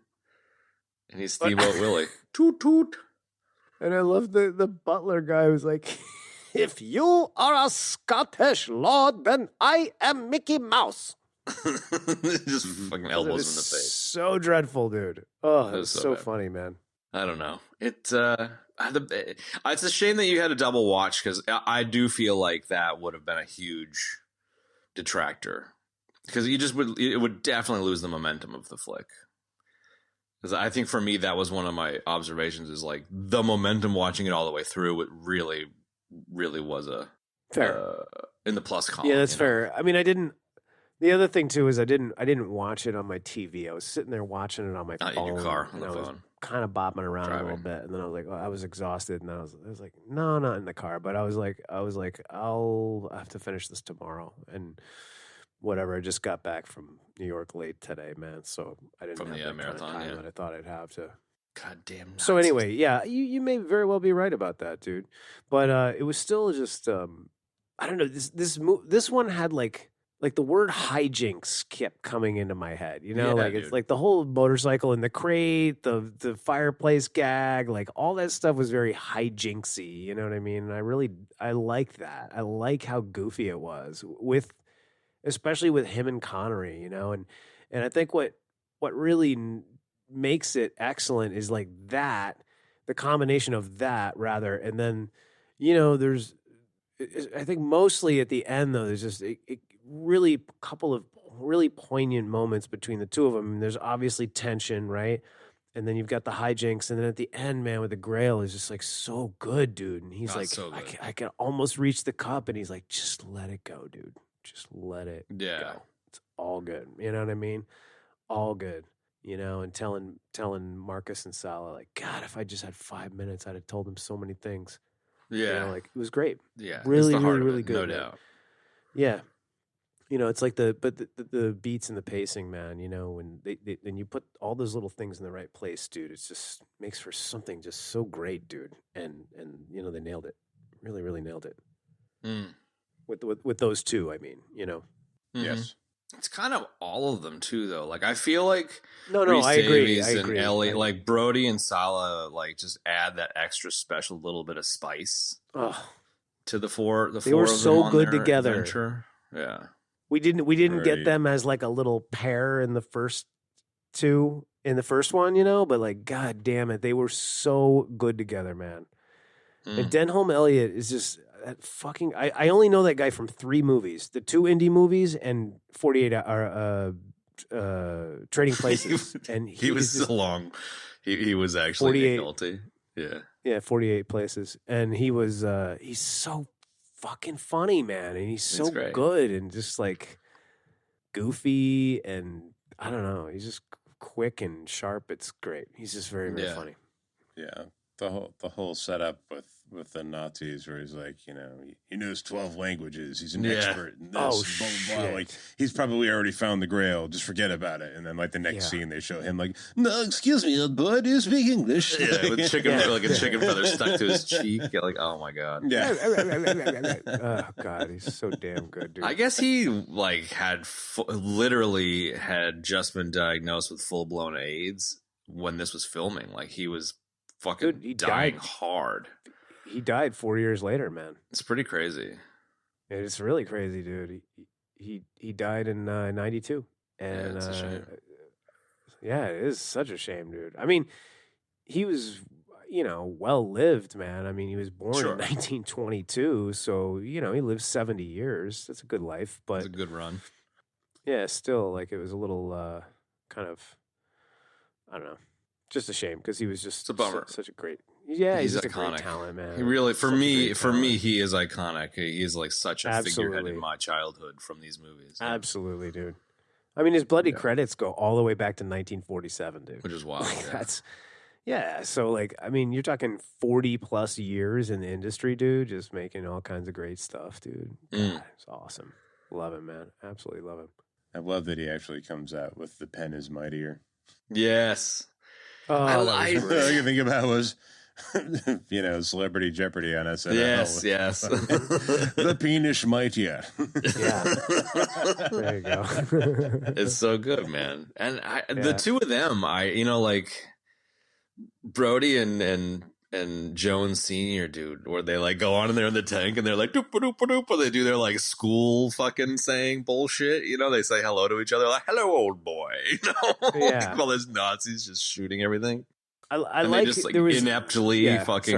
he's Steamboat Willie. Toot toot. And I love the butler guy who's like, if you are a Scottish lord, then I am Mickey Mouse. Just fucking elbows in the face. So dreadful, dude. Oh, it was so bad. funny, man. I don't know. It's a shame that you had a double watch, because I do feel like that would have been a huge detractor, because it would definitely lose the momentum of the flick. Because I think for me, that was one of my observations, is like the momentum watching it all the way through. It really, really was fair in the plus column. Yeah, that's fair. I mean, I didn't. The other thing too is I didn't watch it on my TV. I was sitting there watching it on my phone. In your car on and the I was phone, kind of bopping around driving a little bit, and then I was like, I was exhausted, and I was like, no, not in the car. But I was like, I'll have to finish this tomorrow, and whatever. I just got back from New York late today, man. So I didn't have the marathon kind of time that I thought I'd have to. God damn. Nuts. So anyway, yeah, you may very well be right about that, dude. But it was still just I don't know. This one had like the word hijinks kept coming into my head. You know, like dude. It's like the whole motorcycle in the crate, the fireplace gag, like all that stuff was very hijinksy. You know what I mean? And I liked that. I like how goofy it was especially with him and Connery. You know, and I think what really makes it excellent is like that, the combination of that rather, and then I think mostly at the end though, there's just really a couple of really poignant moments between the two of them. And there's obviously tension, right? And then you've got the hijinks, and then at the end, man, with the Grail is just like so good, dude. And he's like, so I can almost reach the cup, and he's like, just let it go, dude. Just let it go. It's all good. You know what I mean? All good. You know, and telling Marcus and Sala, like, God, if I just had 5 minutes, I'd have told him so many things. Yeah. You know, like, it was great. Yeah. Really, really good. No doubt. Yeah. You know, it's like the beats and the pacing, man, you know, when and you put all those little things in the right place, dude, it's just makes for something just so great, dude. And you know, they nailed it. Really, really nailed it. With those two, I mean, you know. Mm-hmm. Yes. It's kind of all of them too, though. Like I feel like Reese I agree. and Ellie, like Brody and Sala, like just add that extra special little bit of spice to the four. They were so good together. Adventure. Yeah, we didn't get them as like a little pair in the first one, you know. But like, God damn it, they were so good together, man. And Denholm Elliott is just. That fucking I only know that guy from 3 movies, the 2 indie movies and 48 Trading Places. And he was so long. He was actually guilty. Yeah, 48 Places, and he was he's so fucking funny, man, and he's so good and just like goofy, and I don't know, he's just quick and sharp. It's great. He's just very, very funny. Yeah, the whole setup with the Nazis, where he's like, you know, he knows 12 languages. He's an expert in this. Blah, blah, blah. Like, he's probably already found the Grail. Just forget about it. And then, like, the next scene, they show him like, no, excuse me, old boy, do you speak English? Yeah, with chicken, like a chicken feather stuck to his cheek. You're like, oh my god. Yeah. Oh god, he's so damn good, dude. I guess he like literally had just been diagnosed with full blown AIDS when this was filming. Like he was fucking dying hard. He died 4 years later, man. It's pretty crazy. It's really crazy, dude. He died in 92. And it's a shame. Yeah, it is such a shame, dude. I mean, he was well lived, man. I mean, he was born Sure. in 1922, so he lived 70 years. That's a good life, but It's a good run. yeah, still, like, it was a little kind of, I don't know, just a shame because he was just It's a bummer. such a great. Yeah, he's just iconic. a great talent, man. He really, for Such a me, great for me, talent. he is iconic. He is like such a figurehead Absolutely. in my childhood from these movies. Absolutely, dude. I mean, his bloody credits go all the way back to 1947, dude. Which is wild. Yeah. So, like, I mean, you're talking 40 plus years in the industry, dude, just making all kinds of great stuff, dude. God, it's awesome. Love him, man. Absolutely love him. I love that he actually comes out with the pen is mightier. Yes. Oh, all I can think about was, Celebrity Jeopardy on SNL. Yes. The penis mightier. Yeah. There you go. It's so good, man. And the two of them, Brody and Jones Senior, dude, where they like go on in there in the tank and they're like doop doop doop, or they do their like school fucking saying bullshit. They say hello to each other, like hello, old boy. Yeah. All those Nazis just shooting everything. I and like they just like there was, ineptly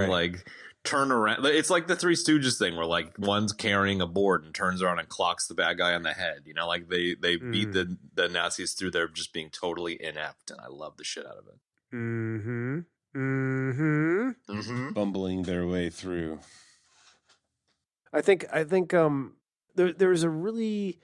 like turn around. It's like the Three Stooges thing where like one's carrying a board and turns around and clocks the bad guy on the head. Like they beat the Nazis through their just being totally inept, and I love the shit out of it. Bumbling their way through. I think there's a really,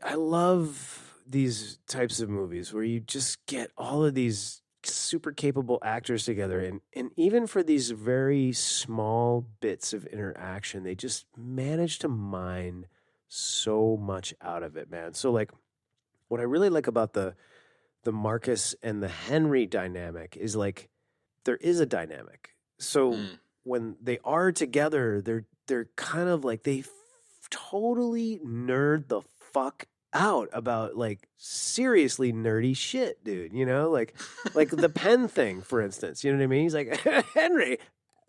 I love these types of movies where you just get all of these super capable actors together, and even for these very small bits of interaction, they just manage to mine so much out of it, man. So like what I really like about the Marcus and the Henry dynamic is like there is a dynamic. So when they are together, they're kind of like they totally nerd the fuck out about like seriously nerdy shit, dude. Like the pen thing, for instance. You know what I mean? He's like, Henry,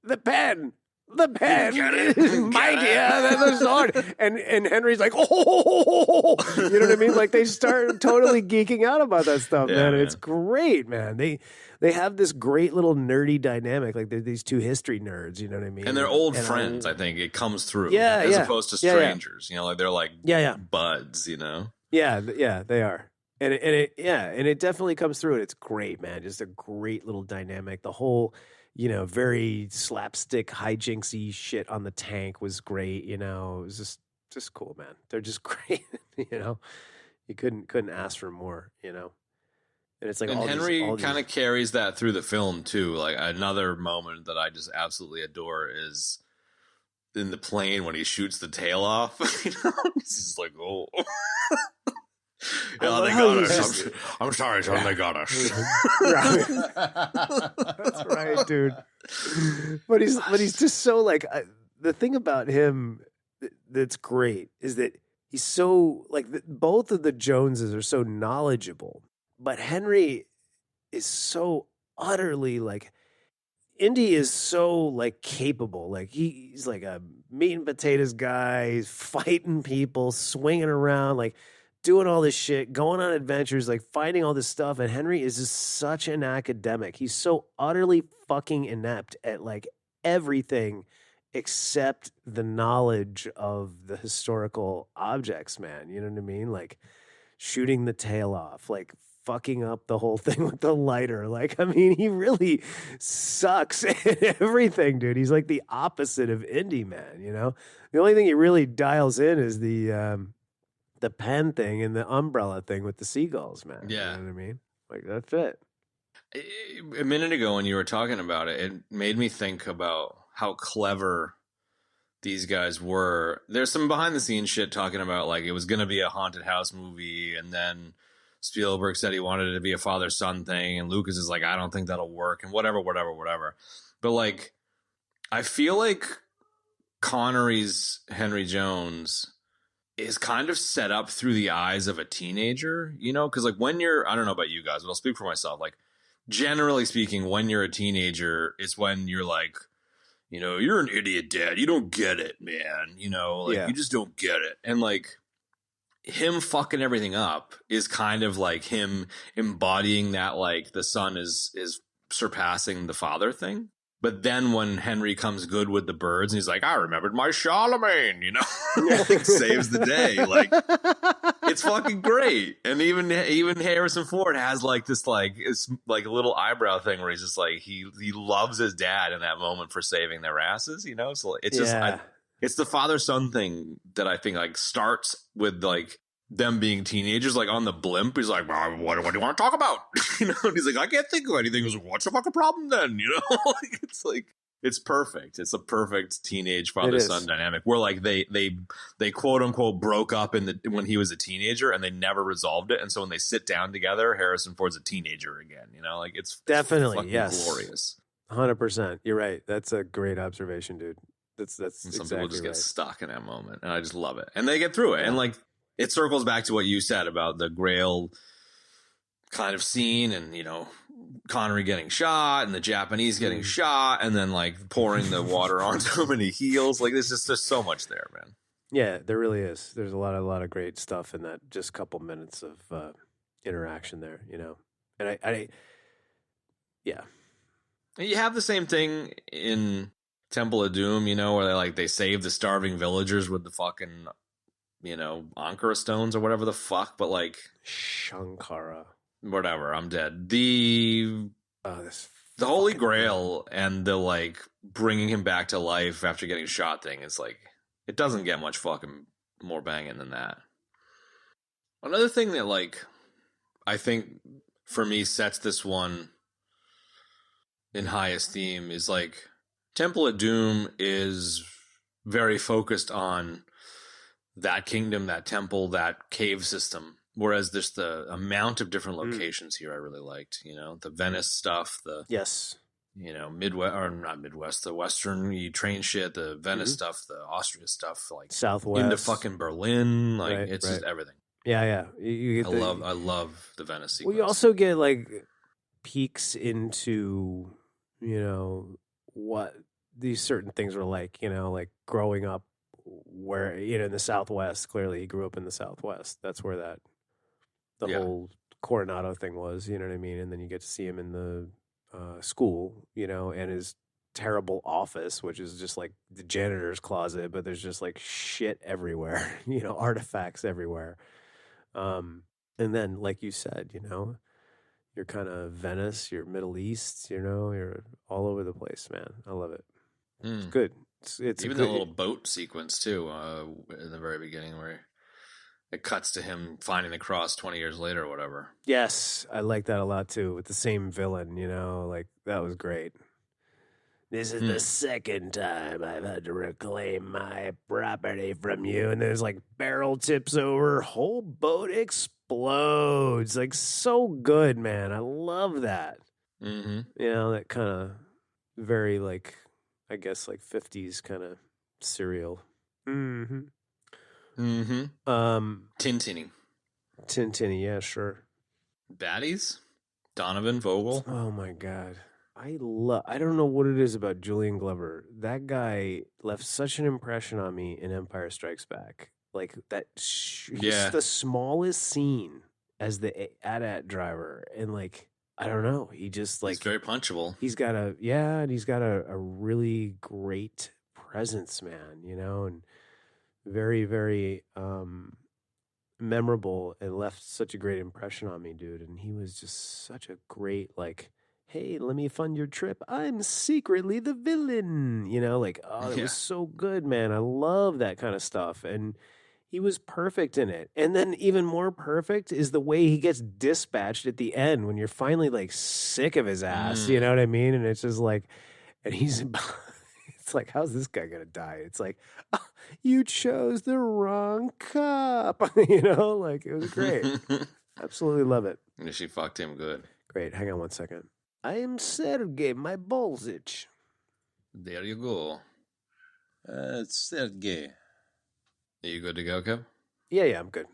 the pen is mightier than the sword. And Henry's like, oh, you know what I mean? Like they start totally geeking out about that stuff, man. And it's great, man. They have this great little nerdy dynamic. Like they're these two history nerds, you know what I mean? And they're old friends, I think. It comes through. Yeah, as opposed to strangers. Like they're like buds, Yeah, they are. And it definitely comes through, and it's great, man. Just a great little dynamic. The whole, very slapstick hijinksy shit on the tank was great. It was just cool, man. They're just great. You couldn't ask for more. And it's like, and Henry kind of carries that through the film too. Like another moment that I just absolutely adore is in the plane when he shoots the tail off. He's just like, oh. Yeah, they got us. I'm sorry, John. They got us. That's right, dude. But he's just so like the thing about him that's great is that he's so like both of the Joneses are so knowledgeable, but Henry is so utterly like Indy is so like capable. Like he's like a meat and potatoes guy. He's fighting people, swinging around, like doing all this shit, going on adventures, like fighting all this stuff. And Henry is just such an academic. He's so utterly fucking inept at like everything except the knowledge of the historical objects, man. You know what I mean? Like shooting the tail off, like fucking up the whole thing with the lighter. Like, I mean, he really sucks at everything, dude. He's like the opposite of Indy, man. The only thing he really dials in is the pen thing and the umbrella thing with the seagulls, man. Yeah. You know what I mean? Like, that's it. A minute ago when you were talking about it, it made me think about how clever these guys were. There's some behind the scenes shit talking about like it was going to be a haunted house movie, and then Spielberg said he wanted it to be a father-son thing, and Lucas is like, I don't think that'll work, and whatever. But like, I feel like Connery's Henry Jones is kind of set up through the eyes of a teenager, because like when you're, I don't know about you guys, but I'll speak for myself. Like generally speaking, when you're a teenager, it's when you're like, you're an idiot, dad. You don't get it, man. You just don't get it. And like him fucking everything up is kind of like him embodying that, like the son is surpassing the father thing. But then when Henry comes good with the birds and he's like, I remembered my Charlemagne, you know, like saves the day. Like, it's fucking great. And even Harrison Ford has like this, like, it's like a little eyebrow thing where he's just like, he loves his dad in that moment for saving their asses, you know? So it's just, it's the father-son thing that I think like starts with like them being teenagers, like on the blimp. He's like, well, what do you want to talk about? You know, and he's like, I can't think of anything. He's like, what's the fucking problem then? You know, like, it's perfect. It's a perfect teenage father-son dynamic where like they quote unquote broke up when he was a teenager and they never resolved it. And so when they sit down together, Harrison Ford's a teenager again, you know, like it's definitely, it's glorious. 100%. You're right. That's a great observation, dude. That's and some exactly people just right. get stuck in that moment and I just love it. And they get through it. And like, it circles back to what you said about the Grail kind of scene and, you know, Connery getting shot and the Japanese getting shot and then like pouring the water onto him and he heals. Like there's so much there, man. Yeah, there really is. There's a lot of great stuff in that just couple minutes of interaction there, you know. And I yeah. And you have the same thing in Temple of Doom, you know, where they save the starving villagers with the fucking, you know, Ankara stones or whatever the fuck, but like Shankara. Whatever, I'm dead. The Holy Grail and the like bringing him back to life after getting shot thing is like, it doesn't get much fucking more banging than that. Another thing that like I think for me sets this one in high esteem is like Temple of Doom is very focused on that kingdom, that temple, that cave system. Whereas there's the amount of different locations here I really liked, you know, the Venice stuff, you know, the Western train shit, the Venice stuff, the Austria stuff, like Southwest into fucking Berlin, like it's just everything. Yeah. I love the Venice sequence. Well, you also get like peeks into, you know, what these certain things were like, you know, like growing up where, you know, in the Southwest. Clearly he grew up in the Southwest. That's where the whole Coronado thing was, you know what I mean? And then you get to see him in the school, you know, and his terrible office, which is just like the janitor's closet, but there's just like shit everywhere, you know, artifacts everywhere. And then, like you said, you know, you're kind of Venice, you're Middle East, you know, you're all over the place, man. I love it. It's good. It's even good, the little boat sequence too, in the very beginning where it cuts to him finding the cross 20 years later or whatever. Yes, I like that a lot too, with the same villain, you know, like that was great. This is the second time I've had to reclaim my property from you. And there's like barrel tips over, whole boat explodes. Like so good, man. I love that. Mm-hmm. You know, that kind of very like, I guess like 50s kind of serial. Mm-hmm. Mm-hmm. Tintinny, yeah, sure. Baddies? Donovan, Vogel? Oh my God. I don't know what it is about Julian Glover. That guy left such an impression on me in Empire Strikes Back. Like that, he's the smallest scene as the AT-AT driver. And like, I don't know. He just like, he's very punchable. He's got a really great presence, man, you know, and very, very memorable and left such a great impression on me, dude. And he was just such a great, like, hey, let me fund your trip. I'm secretly the villain, you know, like, oh, it was so good, man. I love that kind of stuff. And he was perfect in it. And then even more perfect is the way he gets dispatched at the end when you're finally like sick of his ass, you know what I mean? And it's just like, and he's it's like, how's this guy gonna die? It's like, oh, you chose the wrong cop. You know, like it was great. Absolutely love it. And she fucked him good. Great. Hang on one second. I am Sergey. My balls itch. There you go. It's Sergey. Are you good to go, Kev? Yeah, I'm good.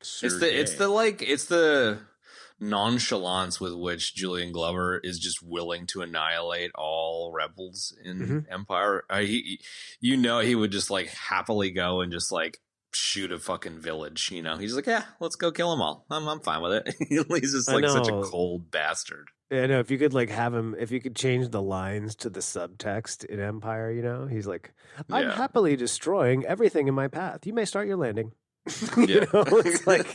It's the nonchalance with which Julian Glover is just willing to annihilate all rebels in Empire. He would just like happily go and just like shoot a fucking village. You know, he's like, yeah, let's go kill them all. I'm fine with it. He's just like such a cold bastard. Yeah, no, if you could like have him, if you could change the lines to the subtext in Empire, you know, he's like, I'm happily destroying everything in my path. You may start your landing. You know, it's like,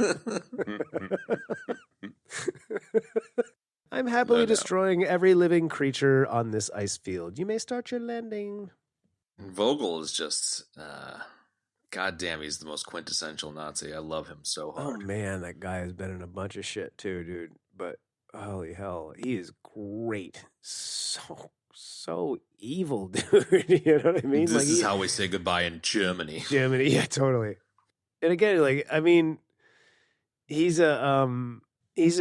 I'm happily destroying every living creature on this ice field. You may start your landing. Vogel is just, goddamn, he's the most quintessential Nazi. I love him so hard. Oh man, that guy has been in a bunch of shit too, dude. But holy hell, he is great. So evil, dude. You know what I mean? This is how we say goodbye in Germany. Germany, yeah, totally. And again, like, I mean, he's a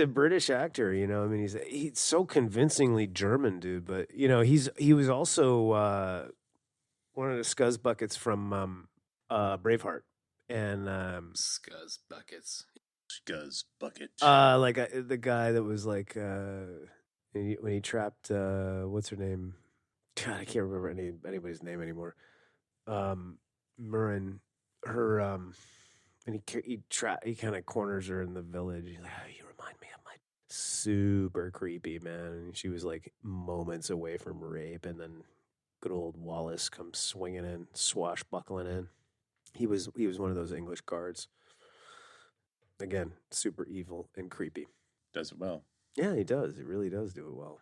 British actor, you know. I mean, he's so convincingly German, dude. But you know, he was also one of the scuzz buckets from Braveheart, and scuzz buckets. Scuzz bucket. Like the guy that was like when he trapped what's her name? God, I can't remember anybody's name anymore. Murrin, her and he kind of corners her in the village. He's like, oh, you remind me of my super creepy, man. And she was like moments away from rape, and then good old Wallace comes swinging in, swashbuckling in. He was one of those English guards. Again, super evil and creepy. Does it well. Yeah, he does. He really does do it well.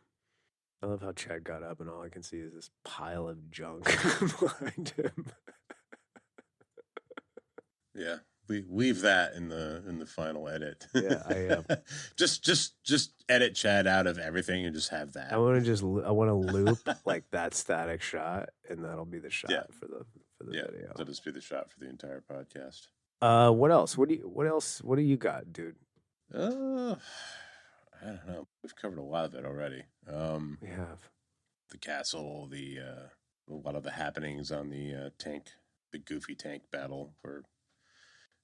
I love how Chad got up and all I can see is this pile of junk behind him. Yeah, we leave that in the final edit. Yeah, I just edit Chad out of everything and just have that. I want to loop like that static shot, and that'll be the shot for the video. That'll just be the shot for the entire podcast. What else? What do you got, dude? I don't know. We've covered a lot of it already. We have the castle, a lot of the happenings on the tank, the goofy tank battle where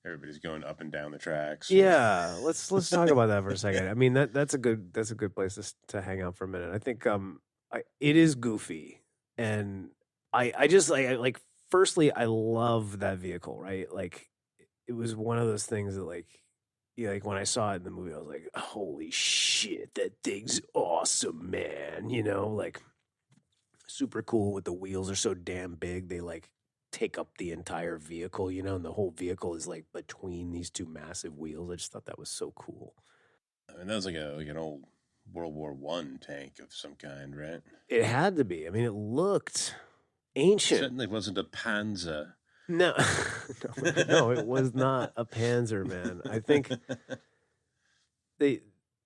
everybody's going up and down the tracks. Yeah, let's talk about that for a second. I mean, that's a good place to hang out for a minute. I think it is goofy, and I just like firstly, I love that vehicle, right? Like, it was one of those things that like when I saw it in the movie, I was like, holy shit, that thing's awesome, man. You know, like super cool with the wheels are so damn big. They like take up the entire vehicle, you know, and the whole vehicle is like between these two massive wheels. I just thought that was so cool. I mean, that was like an old World War I tank of some kind, right? It had to be. I mean, it looked ancient. It certainly wasn't a Panzer. No, no, it was not a Panzer, man. I think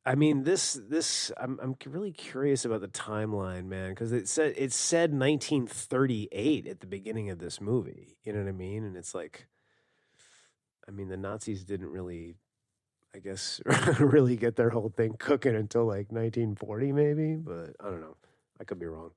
I'm really curious about the timeline, man, because it said 1938 at the beginning of this movie. You know what I mean? And it's like, I mean, the Nazis didn't really, I guess, really get their whole thing cooking until like 1940, maybe. But I don't know. I could be wrong.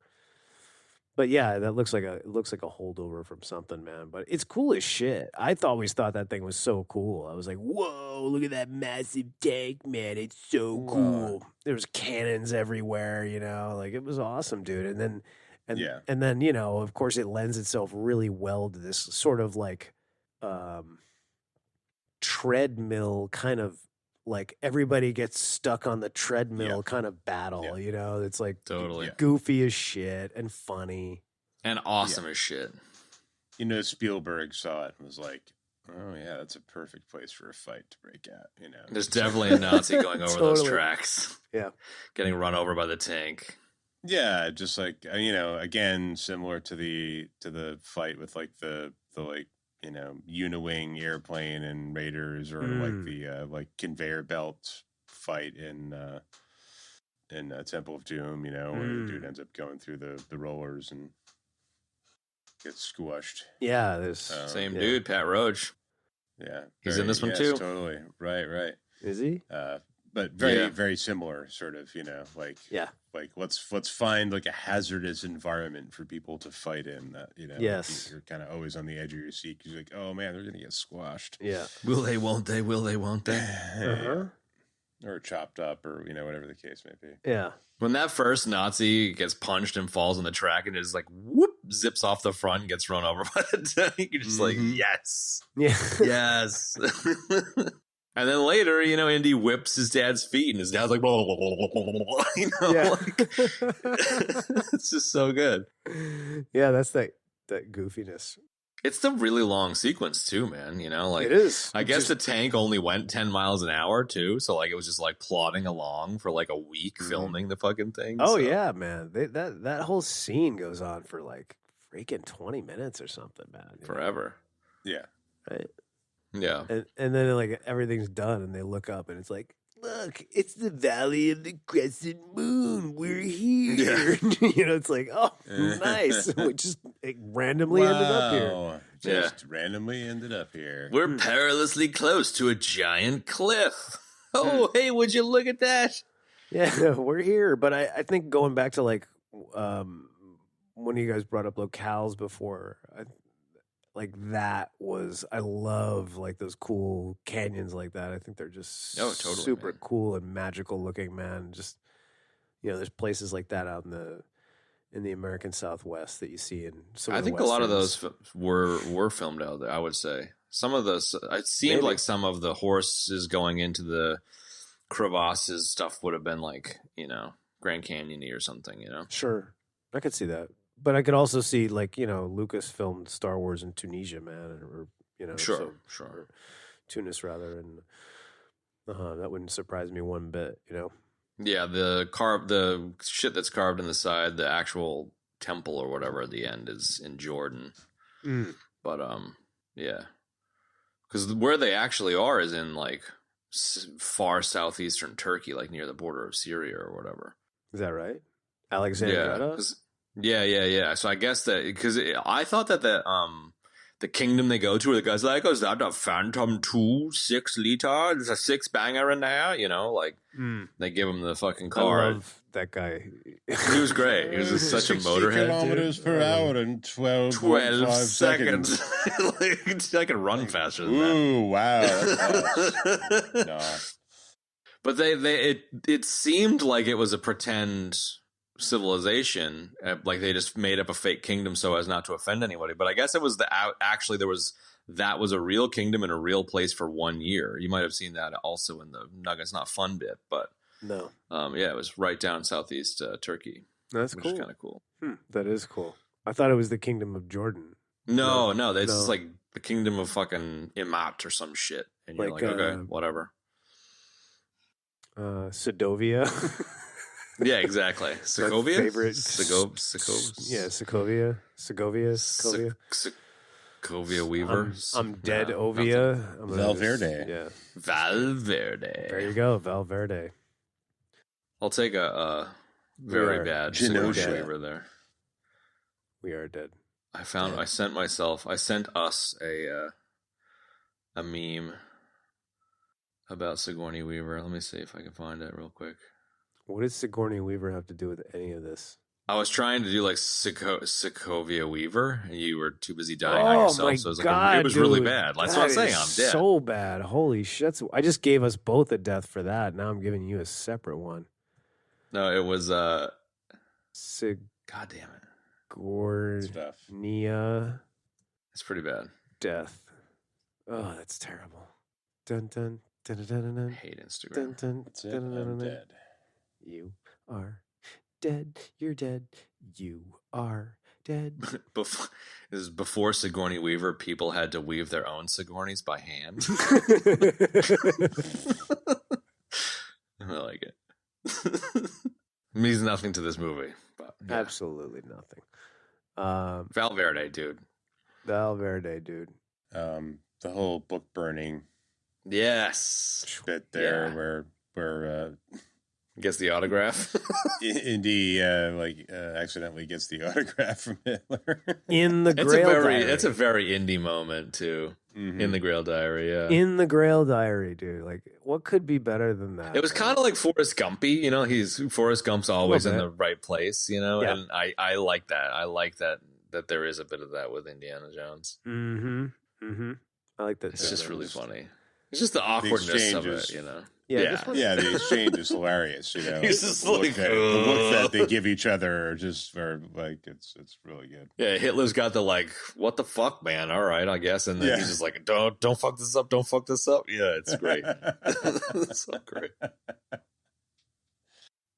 But yeah, that looks like a holdover from something, man. But it's cool as shit. I always thought that thing was so cool. I was like, whoa, look at that massive tank, man. It's so cool. There's cannons everywhere, you know, like it was awesome, dude. And then, you know, of course it lends itself really well to this sort of like treadmill kind of, like everybody gets stuck on the treadmill kind of battle, you know? It's like totally goofy as shit and funny. And awesome as shit. You know, Spielberg saw it and was like, oh yeah, that's a perfect place for a fight to break out, you know? There's definitely a Nazi going over those tracks. Yeah. Getting run over by the tank. Yeah, just like, you know, again, similar to the fight with like the like, you know, Unawing airplane and Raiders, or like the like conveyor belt fight in Temple of Doom, you know, where the dude ends up going through the rollers and gets squashed. Yeah, there's same dude, Pat Roach. Yeah, he's in this one too. Totally, right. Is he? But very similar, sort of, you know, like like let's find like a hazardous environment for people to fight in. That, you know, you're kind of always on the edge of your seat because you're like, oh man, they're gonna get squashed. Yeah, will they? Won't they? Will they? Won't they? Or chopped up, or you know, whatever the case may be. Yeah. When that first Nazi gets punched and falls on the track and is like, whoop, zips off the front and gets run over by the tank. You're just like, yes. Yeah. Yes. And then later, Indy whips his dad's feet, and his dad's like, blah, blah, blah, blah, blah, blah, Yeah. It's just so good. Yeah, that's that goofiness. It's the really long sequence too, man. It is. I guess the tank only went 10 miles an hour too, so like it was just like plodding along for like a week filming the fucking thing. Oh so. yeah, man. That whole scene goes on for like freaking 20 minutes or something, man. Forever. Yeah. Right. Yeah. And then like everything's done, and they look up, and it's like, look, it's the Valley of the Crescent Moon. We're here. Yeah. It's like, oh, nice. We just randomly ended up here. Just randomly ended up here. We're perilously close to a giant cliff. Oh, hey, would you look at that? Yeah, we're here. But I think going back to like one of you guys brought up locales before, I love like those cool canyons like that. I think they're just totally, super man. cool and magical looking, man. Just there's places like that out in the American Southwest that you see in some I of the think a lot of Westerns. those were filmed out there, I would say. Some of those, it seemed Maybe. like some of the horses going into the crevasses stuff would have been like, Grand Canyon-y or something, Sure, I could see that. But I could also see like, Lucas filmed Star Wars in Tunisia, man, or Sure. or Tunis rather, and that wouldn't surprise me one bit, Yeah, the shit that's carved in the side, the actual temple or whatever at the end is in Jordan. But yeah, because where they actually are is in like far southeastern Turkey, like near the border of Syria or whatever. Is that right? Alexandria? Yeah. So I guess that because I thought that the kingdom they go to, where the guy's like, "Oh, is that a Phantom 2 6-liter? There's a 6 banger in there," They give him the fucking car. I love that guy. He was great. He was just such a 60 motorhead. kilometers Dude. per hour in 12 seconds. Like, I can run faster than that. Ooh, wow. That's fast. No. But it seemed like it was a pretend civilization, like they just made up a fake kingdom so as not to offend anybody. But I guess it was that was a real kingdom in a real place for 1 year. You might have seen that also in the Nuggets Not Fun bit, but No. Yeah, it was right down southeast Turkey. That's which cool. is kind of cool. That is cool. I thought it was the Kingdom of Jordan. No, it's just like the kingdom of fucking Imat or some shit, and you're like okay, whatever. Sedovia. Yeah, exactly. Sokovia? favorite. Yeah, Sokovia. Sokovia Weaver. I'm dead, No, Ovia. Valverde. Yeah. Valverde. There you go, Valverde. I'll take a very bad Genosha. Sigourney Weaver there. We are dead. I sent us a meme about Sigourney Weaver. Let me see if I can find it real quick. What does Sigourney Weaver have to do with any of this? I was trying to do like Sokovia Weaver, and you were too busy dying on yourself. So it was really bad. That's what I'm saying. I'm dead. So bad. Holy shit! I just gave us both a death for that. Now I'm giving you a separate one. No, it was God damn it. Gornia. It's pretty bad. Death. Oh, that's terrible. Dun dun dun dun dun dun. I hate Instagram. Dun dun That's it. dun dun I'm dun. dead. You are dead. You're dead. You are dead. This is before Sigourney Weaver. People had to weave their own Sigourneys by hand. I like it. Means nothing to this movie, but yeah. Absolutely nothing. Valverde, dude. Valverde, dude. The whole book burning Yes. bit there Yeah. where Gets the autograph. Indy accidentally gets the autograph from Hitler. In the Grail Diary. It's a very indie moment too. Mhm. In the Grail Diary, yeah. In the Grail Diary, dude. Like, what could be better than that? It was kind of like Forrest Gumpy, Forrest Gump's always in the right place, Yeah. and I like that. I like that there is a bit of that with Indiana Jones. Mm-hmm. Mm-hmm. I like that. It's just really funny. It's just the awkwardness of it, exchanges. you know. Yeah, the exchange is hilarious. You know, He's just the look like, that, the look that they give each other are just for like it's really good. Yeah, Hitler's got the like, what the fuck, man? All right, I guess, and then he's just like, don't fuck this up, don't fuck this up. Yeah, it's great. It's so great.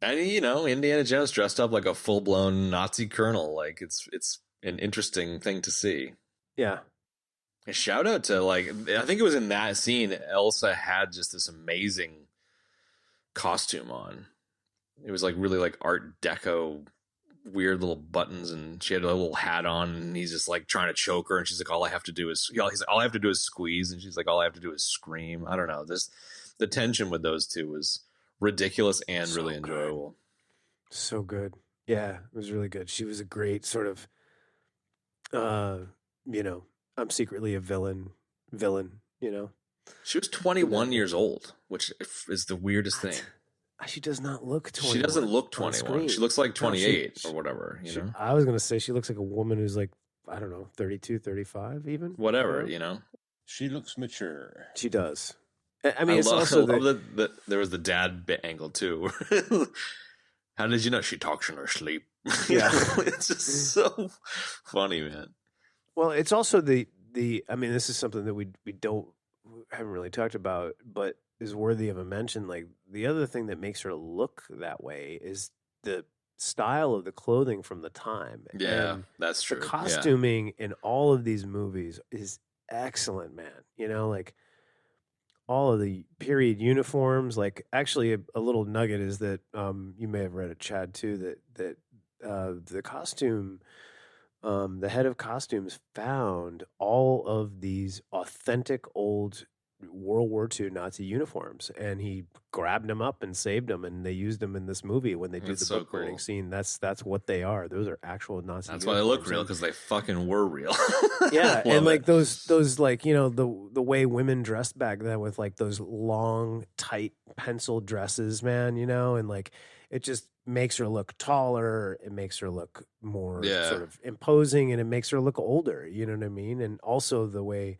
And you know, Indiana Jones dressed up like a full blown Nazi colonel. Like it's an interesting thing to see. Yeah. A shout out to like, I think it was in that scene, Elsa had just this amazing costume on. It was like really like Art Deco, weird little buttons, and she had a little hat on, and he's just like trying to choke her, and she's like, all I have to do is squeeze, and she's like, all I have to do is scream. I don't know. The tension with those two was ridiculous and So really good. enjoyable. So good. Yeah, it was really good. She was a great sort of, you know, I'm secretly a villain, you know. She was 21 years old, which is the weirdest thing. She does not look 21. She doesn't look on 21. screen. She looks like 28 No, or whatever, you know? I was going to say she looks like a woman who's like, I don't know, 32, 35 even. Whatever, you know? She looks mature. She does. I mean, it's also I love that there was the dad bit angle too. How did you know she talks in her sleep? Yeah. It's just so funny, man. Well, it's also the I mean, this is something that we haven't really talked about, but is worthy of a mention. Like the other thing that makes her look that way is the style of the clothing from the time. Yeah, And that's true. the costuming in all of these movies is excellent, man. You know, like all of the period uniforms. Like actually, a little nugget is that you may have read it, Chad, too. That the costume. The head of costumes found all of these authentic old World War II Nazi uniforms, and he grabbed them up and saved them, and they used them in this movie when they do That's the so book burning cool. scene. That's what they are. Those are actual Nazi. That's why they look uniforms. real, because they fucking were real. Yeah, Love and like it. those like, you know, the way women dressed back then with like those long tight pencil dresses, man, you know, and like it just makes her look taller, it makes her look more sort of imposing, and it makes her look older, you know what I mean? And also the way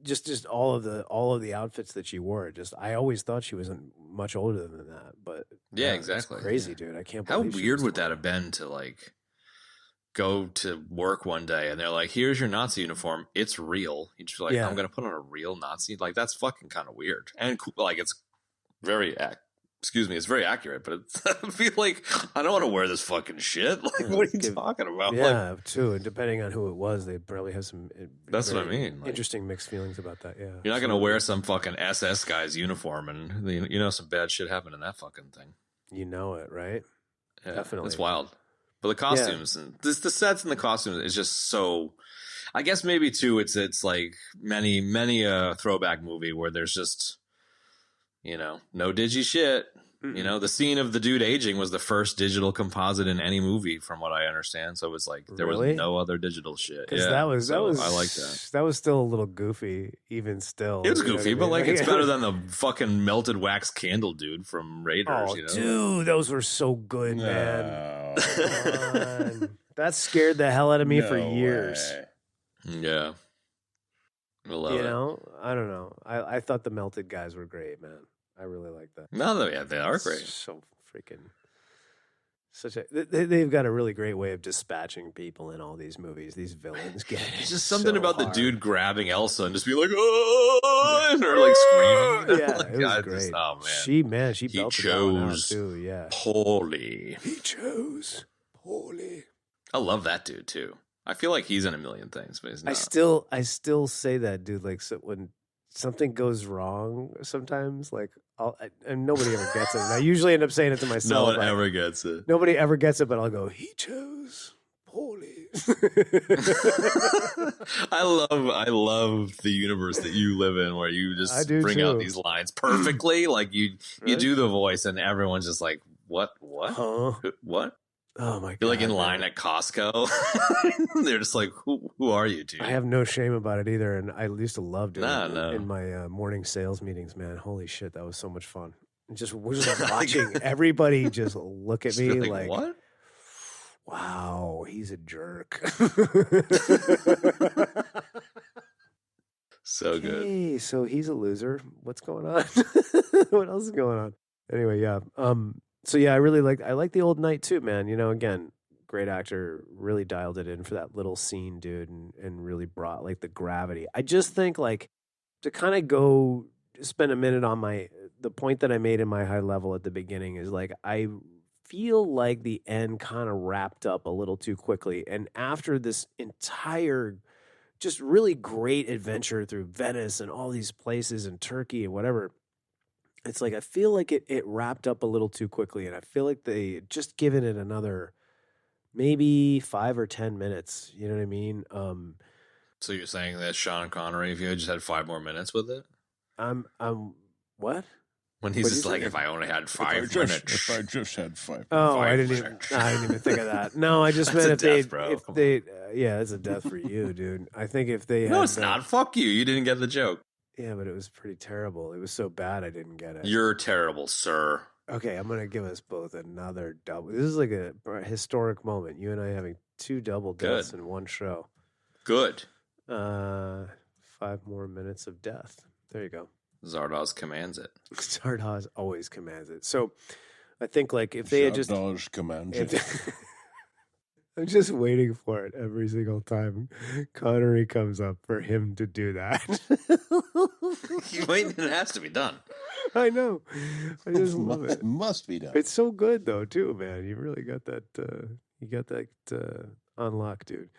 just all of the outfits that she wore, just I always thought she wasn't much older than that, but Yeah, it's exactly. crazy, dude. I can't How believe she weird was would that 20. have been to like go to work one day and they're like, here's your Nazi uniform, it's real. You just like, Yeah. I'm gonna put on a real Nazi. Like that's fucking kind of weird. And like it's very it's very accurate, but I feel like I don't want to wear this fucking shit. Like, what are you talking about? Yeah, Like, too. And depending on who it was, they probably have some. That's what I very mean, like- interesting mixed feelings about that. Yeah, you're not gonna wear some fucking SS guy's uniform, and you know some bad shit happened in that fucking thing. You know it, right? Yeah, Definitely. it's wild. But the costumes and the sets and the costumes is just so. I guess maybe too, it's like many a throwback movie where there's just, you know, no digi shit. Mm-mm. You know, the scene of the dude aging was the first digital composite in any movie, from what I understand. So it was like there Really? was no other digital shit. Because Yeah, that was I like that. That was still a little goofy, even still. It was you know what goofy, I but mean? like it's better than the fucking melted wax candle dude from Raiders. Oh, you know, dude, those were so good, man. No. Come on. That scared the hell out of me for No years. way. yeah, I love You it. know, I don't know. I thought the melted guys were great, man. I really like that. No, yeah, they are It's great. So freaking such a. They've got a really great way of dispatching people in all these movies. These villains get it. There's just something so about hard. the dude grabbing Elsa and just be like, oh, and her like screaming. Yeah, Like, it was I great. just- oh man, She He belted that one out chose too. Yeah, Paulie. he chose poorly. I love that dude too. I feel like he's in a million things, but he's not. I still say that, dude. Like, so when something goes wrong, sometimes like and nobody ever gets it. And I usually end up saying it to no myself. one like, ever gets it. Nobody ever gets it, but I'll go. He chose poorly. I love the universe that you live in, where you I just do bring out too. these lines perfectly. Like you Right? do the voice, and everyone's just like, what, Huh? what? Oh my god! You're like in man. line at Costco. They're just like, who are you, dude? I have no shame about it either, and I used to love doing Nah, it no. in my morning sales meetings. Man, holy shit, that was so much fun. And we're just watching everybody just look at Just me be like, what? wow, he's a jerk. So good. Hey, so he's a loser. What's going on? What else is going on? Anyway, yeah. So yeah, I like the old knight too, man. You know, again, great actor, really dialed it in for that little scene, dude, and really brought like the gravity. I just think like to kind of go spend a minute on the point that I made in my high level at the beginning is like I feel like the end kind of wrapped up a little too quickly. And after this entire just really great adventure through Venice and all these places and Turkey and whatever, it's like I feel like it wrapped up a little too quickly. And I feel like they just given it another maybe 5 or 10 minutes. You know what I mean? So you're saying that Sean Connery, if you had just had 5 more minutes with it? I'm what? When he's just like, if I only had 5 minutes. If I just had 5 Oh, I minutes. didn't even think of that. No, I just That's meant a if they, death, bro. if Come they, yeah, it's a death for you, dude. I think if they No, had, it's not. Fuck you. You didn't get the joke. Yeah, but it was pretty terrible. It was so bad I didn't get it. You're terrible, sir. Okay, I'm gonna give us both another double. This is like a historic moment. You and I having 2 double deaths in one show. Good. 5 more minutes of death. There you go. Zardoz commands it. Zardoz always commands it. So I think like if they had just commands if- it. I'm just waiting for it every single time Connery comes up for him to do that. It has to be done. I know. I just love it. It must be done. It's so good though, too, man. You really got that. You got that on lock, dude.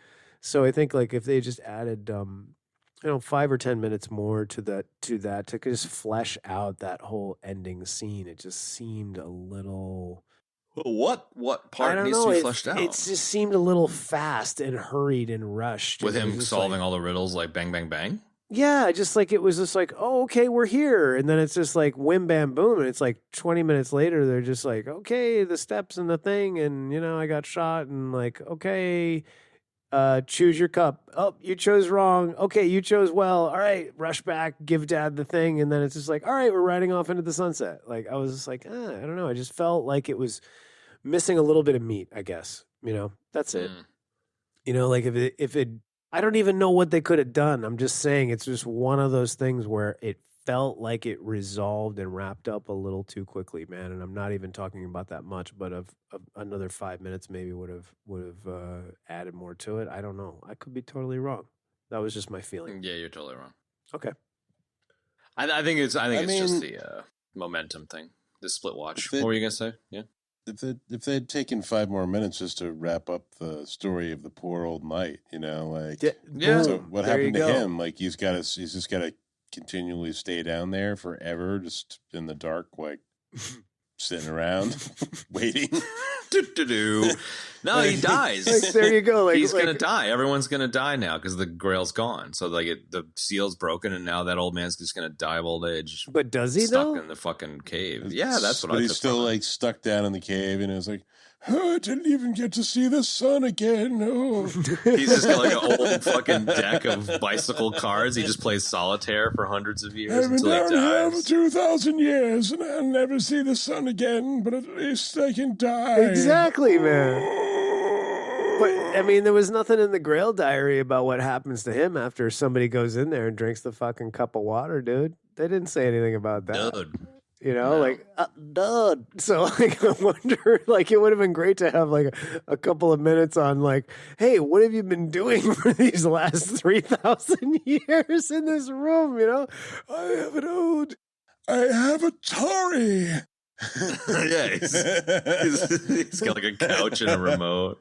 So I think like if they just added, 5 or 10 minutes more to that to just flesh out that whole ending scene, it just seemed a little. What I part don't needs know. to be fleshed out? It just seemed a little fast and hurried and rushed. With It was him just solving like, all the riddles like bang, bang, bang? yeah, just like it was just like, oh, okay, we're here. And then it's just like whim, bam, boom. And it's like 20 minutes later, they're just like, okay, the steps and the thing. And, I got shot and like, okay, choose your cup. Oh, you chose wrong. Okay, you chose well. All right, rush back, give dad the thing. And then it's just like, all right, we're riding off into the sunset. Like, I was just like, I don't know. I just felt like it was missing a little bit of meat, I guess. That's it. Like if it, I don't even know what they could have done. I'm just saying it's just one of those things where it felt like it resolved and wrapped up a little too quickly, man. And I'm not even talking about that much, but of another 5 minutes maybe would have added more to it. I don't know. I could be totally wrong. That was just my feeling. Yeah, you're totally wrong. Okay. I think it's just the momentum thing. The split watch. What were you gonna say? Yeah. If they had taken 5 more minutes just to wrap up the story of the poor old knight, like Yeah. So what There happened you to go. him? Like he's just gotta continually stay down there forever, just in the dark, like sitting around waiting. No, he dies. Like, there you go. Like, He's gonna die. Everyone's gonna die now because the Grail's gone. So like the seal's broken, and now that old man's just gonna die of old age. But does he stuck though? in the fucking cave? Yeah, that's what But I. he's still like stuck down in the cave, and it was like, oh, I didn't even get to see the sun again. Oh. He's just got like an old fucking deck of bicycle cards. He just plays solitaire for hundreds of years I've been until down he here for dies. 2,000 years, and I'll never see the sun again. But at least I can die. Exactly, man. But I mean, there was nothing in the Grail diary about what happens to him after somebody goes in there and drinks the fucking cup of water, dude. They didn't say anything about that. Dude. Dude. So, like, I wonder, like, it would have been great to have, like, a couple of minutes on, like, hey, what have you been doing for these last 3,000 years in this room, I have an ode. I have a Tory. Yeah, he's got like a couch and a remote.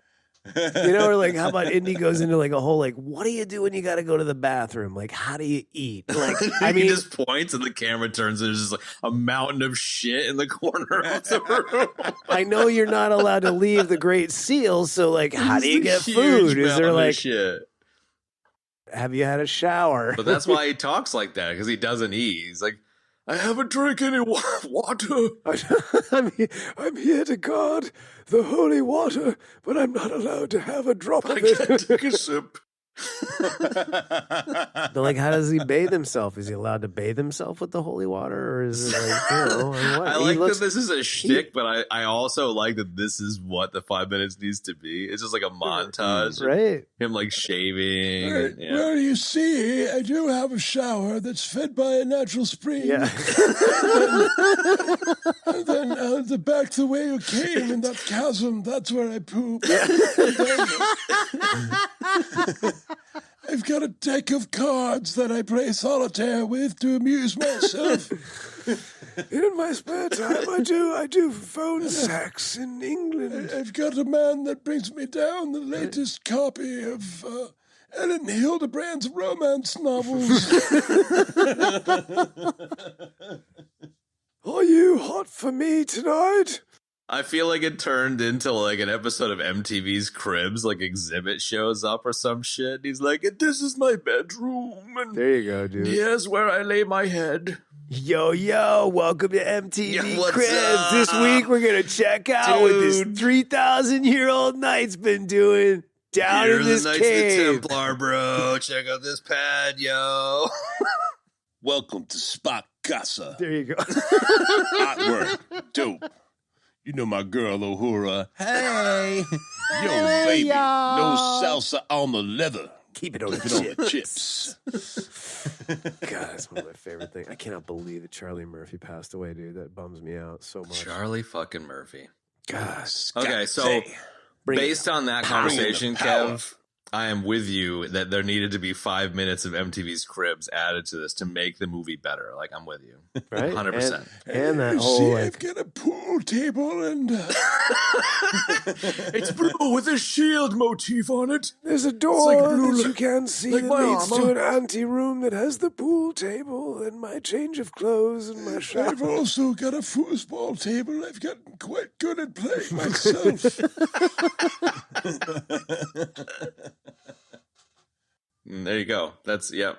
Or like, how about Indy goes into like a whole like, what do you do when you got to go to the bathroom? Like, how do you eat? Like, I mean, he just points and the camera turns and there's just like a mountain of shit in the corner of the room. I know you're not allowed to leave the Great Seal, so like, how do you get food? Is there like, shit? Have you had a shower? But that's why he talks like that, because he doesn't eat. He's like, I haven't drank any water. I'm here to guard the holy water, but I'm not allowed to have a drop of I it. can't take a sip. But like, how does he bathe himself? Is he allowed to bathe himself with the holy water, or is it like, you know, what? I like that this is a shtick, but I also like that this is what the 5 minutes needs to be. It's just like a montage, right? Him like shaving. Well, you see, I do have a shower that's fed by a natural spring. Yeah. And then back the way you came in that chasm, that's where I poop. I've got a deck of cards that I play solitaire with to amuse myself. In my spare time, I do phone sex in England. I've got a man that brings me down the latest copy of Ellen Hildebrand's romance novels. Are you hot for me tonight? I feel like it turned into like an episode of MTV's Cribs, like Exhibit shows up or some shit. He's like, "This is my bedroom, and There you go, dude. here's where I lay my head." Yo, welcome to MTV Yeah, what's Cribs. up? This week we're gonna check out what this Dude. 3,000-year-old knight's been doing down Here in are this the Knights of the cave. Templar, bro. Check out this pad, yo. Welcome to Spot Casa. There you go. Artwork. Dope. You know my girl, Uhura. Hey. Yo, baby. No salsa on the leather. Keep it on Keep it on the chips. chips. God, that's one of my favorite things. I cannot believe that Charlie Murphy passed away, dude. That bums me out so much. Charlie fucking Murphy. God. Okay, so Bring it based on that conversation, power. Kev, I am with you that there needed to be 5 minutes of MTV's Cribs added to this to make the movie better. Like, I'm with you. Right? 100%. And that You whole, see, like, I've got a pool table and It's blue with a shield motif on it. there's a door blue that you can see like that my leads armor. to an anteroom that has the pool table and my change of clothes and my shower. I've also got a foosball table. I've gotten quite good at playing myself. There you go. That's, yep.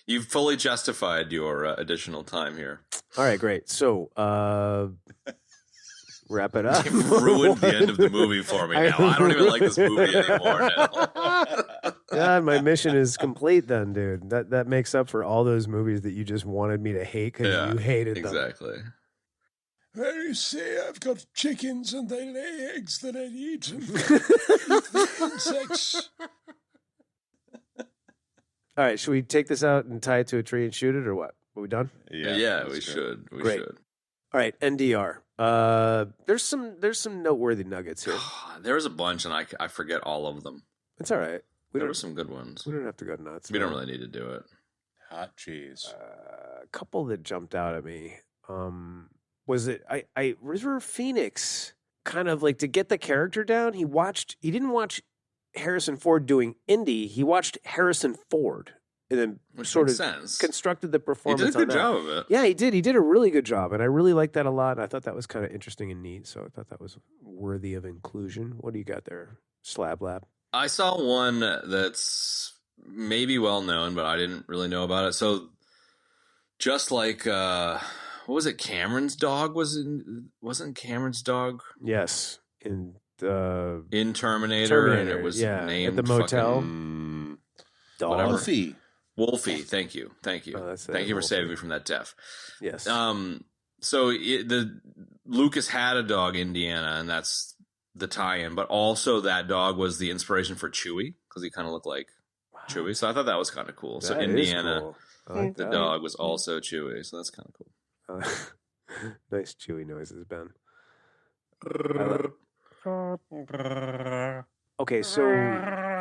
You've fully justified your additional time here. all right, great. So, wrap it up. You've ruined the end of the movie for me now. I don't even like this movie anymore now. God, my mission is complete then, dude. That makes up for all those movies that you just wanted me to hate because you hated them. Exactly. Well, you see, I've got chickens and they lay eggs that I eat and insects. All right, should we take this out and tie it to a tree and shoot it, or what? Are we done? Yeah, that's we good. should. We Great. should. All right, NDR. There's some noteworthy nuggets here. There was a bunch, and I forget all of them. It's all right. There were some good ones. We don't have to go nuts. We don't really need to do it. Hot cheese. A couple that jumped out at me. Was it River Phoenix? Kind of like to get the character down. He didn't watch Harrison Ford doing Indy. He watched Harrison Ford and then Which sort makes of sense. constructed the He performance. did a good on that. job of it. Yeah, he did. He did a really good job, and I really liked that a lot. And I thought that was kind of interesting and neat. So I thought that was worthy of inclusion. What do you got there, Slab Lab? I saw one that's maybe well known, but I didn't really know about it. So, just like what was it? Cameron's dog wasn't Cameron's dog Yes, in in Terminator, and it was yeah, named at the motel. Dog. whatever. Wolfie. Wolfie. Thank you. Oh, that's it, Thank you for Wolfie. saving me from that death. Yes. So Lucas had a dog, Indiana, and that's the tie-in. But also that dog was the inspiration for Chewie because he kind of looked like Chewie. So I thought that was kind of cool. So That is Indiana, cool. I like the that. dog, was also Chewie. So that's kind of cool. Nice chewy noises, Ben. Okay, so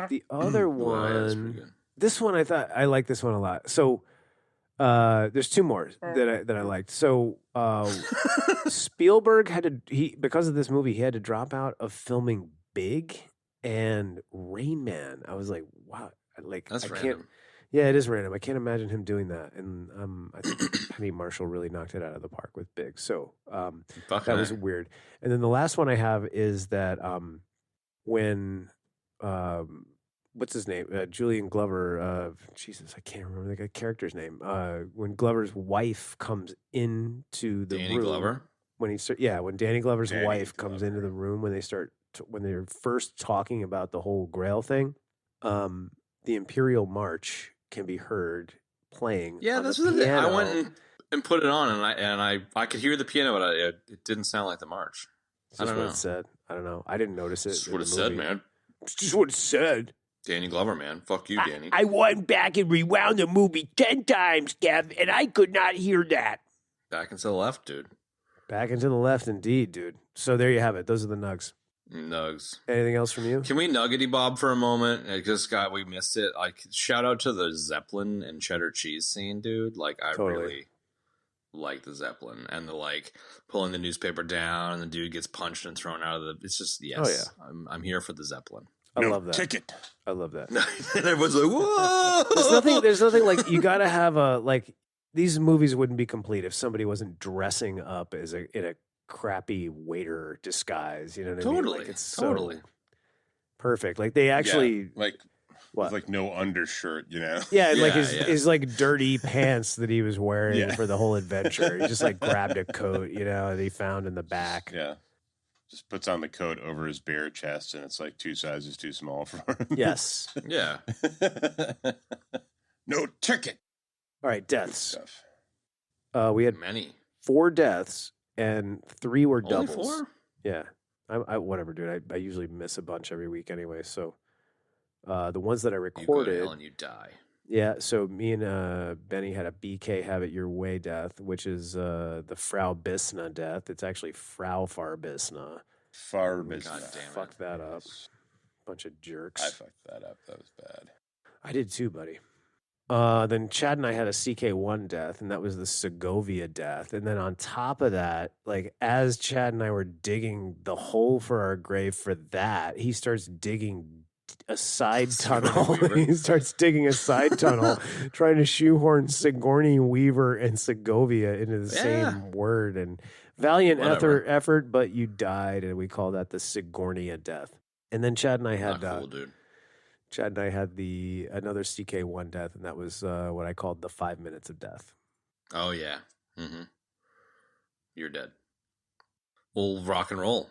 the other Ooh, that's pretty one, good. this one I like this one a lot. So there's two more that I liked. So Spielberg because of this movie he had to drop out of filming Big and Rain Man. I was like, wow, That's I can't. random. Yeah, it is random. I can't imagine him doing that. And I think Penny Marshall really knocked it out of the park with Big. So Fucking that was A. weird. And then the last one I have is that when what's his name? Julian Glover. Jesus, I can't remember the character's name. When Glover's wife comes into the Danny room. Glover. When when Danny Glover's wife comes into the room when they're first talking about the whole Grail thing. the Imperial March can be heard playing. Yeah, on that's the what it is. I piano. went and put it on, and I could hear the piano, but it didn't sound like the march. It's just what it said. I don't know. I didn't notice it. That's in what the it said, movie. man. It's just what it said. Danny Glover, man. Fuck you, Danny. I went back and rewound the movie 10 times, Kev, and I could not hear that. Back and to the left, dude. Back and to the left, indeed, dude. So there you have it. Those are the nugs. Nugs. Anything else from you? Can we nuggety bob for a moment? We missed it. Like, shout out to the Zeppelin and cheddar cheese scene, dude. Like, I really like the Zeppelin and the like pulling the newspaper down and the dude gets punched and thrown out of the. It's just yes. Oh, yeah. I'm here for the Zeppelin. I love that. Ticket. I love that. And everyone's like, whoa. There's nothing like you gotta have these movies wouldn't be complete if somebody wasn't dressing up in a crappy waiter disguise. You know what I mean? Like, it's so perfect. Like they actually with like no undershirt, you know? Yeah, like his like dirty pants that he was wearing for the whole adventure. He just like grabbed a coat, you know, that he found in the back. Yeah. Just puts on the coat over his bare chest, and it's like 2 sizes too small for him. Yes. Yeah. No ticket. All right, deaths. We had many. 4 deaths, and 3 were Only doubles. 4? Yeah. I whatever, dude. I usually miss a bunch every week anyway. So the ones that I recorded, you go to hell and you die. Yeah. So me and Benny had a BK Have It Your Way death, which is the Frau Bisna death. It's actually Frau Farbisna. Farbisna. God damn it. Fucked that up. Bunch of jerks. I fucked that up. That was bad. I did too, buddy. Then Chad and I had a CK1 death, and that was the Segovia death. And then on top of that, like as Chad and I were digging the hole for our grave for that, he starts digging a side tunnel. He starts digging a side tunnel, trying to shoehorn Sigourney Weaver and Segovia into the same word. And valiant effort, but you died, and we call that the Sigourney death. And then Chad and I had Not cool, dude. Chad and I had another CK1 death, and that was what I called the 5 minutes of death. Oh, yeah. Mm-hmm. You're dead. We'll rock and roll.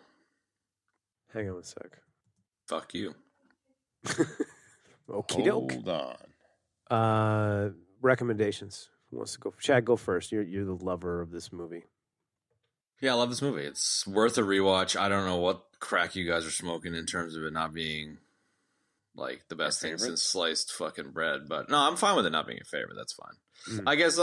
Hang on a sec. Fuck you. Okie doke. Hold on. Recommendations. Who wants to go? Chad, go first. You're the lover of this movie. Yeah, I love this movie. It's worth a rewatch. I don't know what crack you guys are smoking in terms of it not being like the best thing since sliced fucking bread, but no, I'm fine with it not being a favorite. That's fine. I guess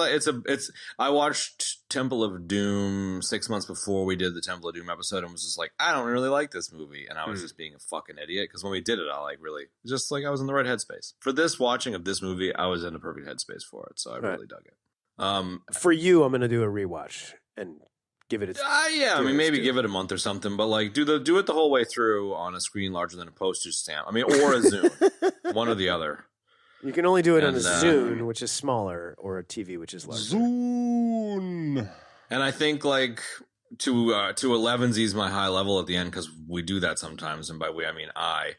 I watched Temple of Doom 6 months before we did the Temple of Doom episode and was just like, I don't really like this movie. And I was just being a fucking idiot. Cause when we did it, I I was in the right headspace for this watching of this movie. I was in the perfect headspace for it. So I really dug it. For you, I'm going to do a rewatch and give it I mean, maybe give it a month or something, but like do it the whole way through on a screen larger than a postage stamp. I mean, or a Zune, one or the other. You can only do it on a Zune, which is smaller, or a TV, which is larger. Zune. And I think like to 11's my high level at the end because we do that sometimes, and by we I mean I.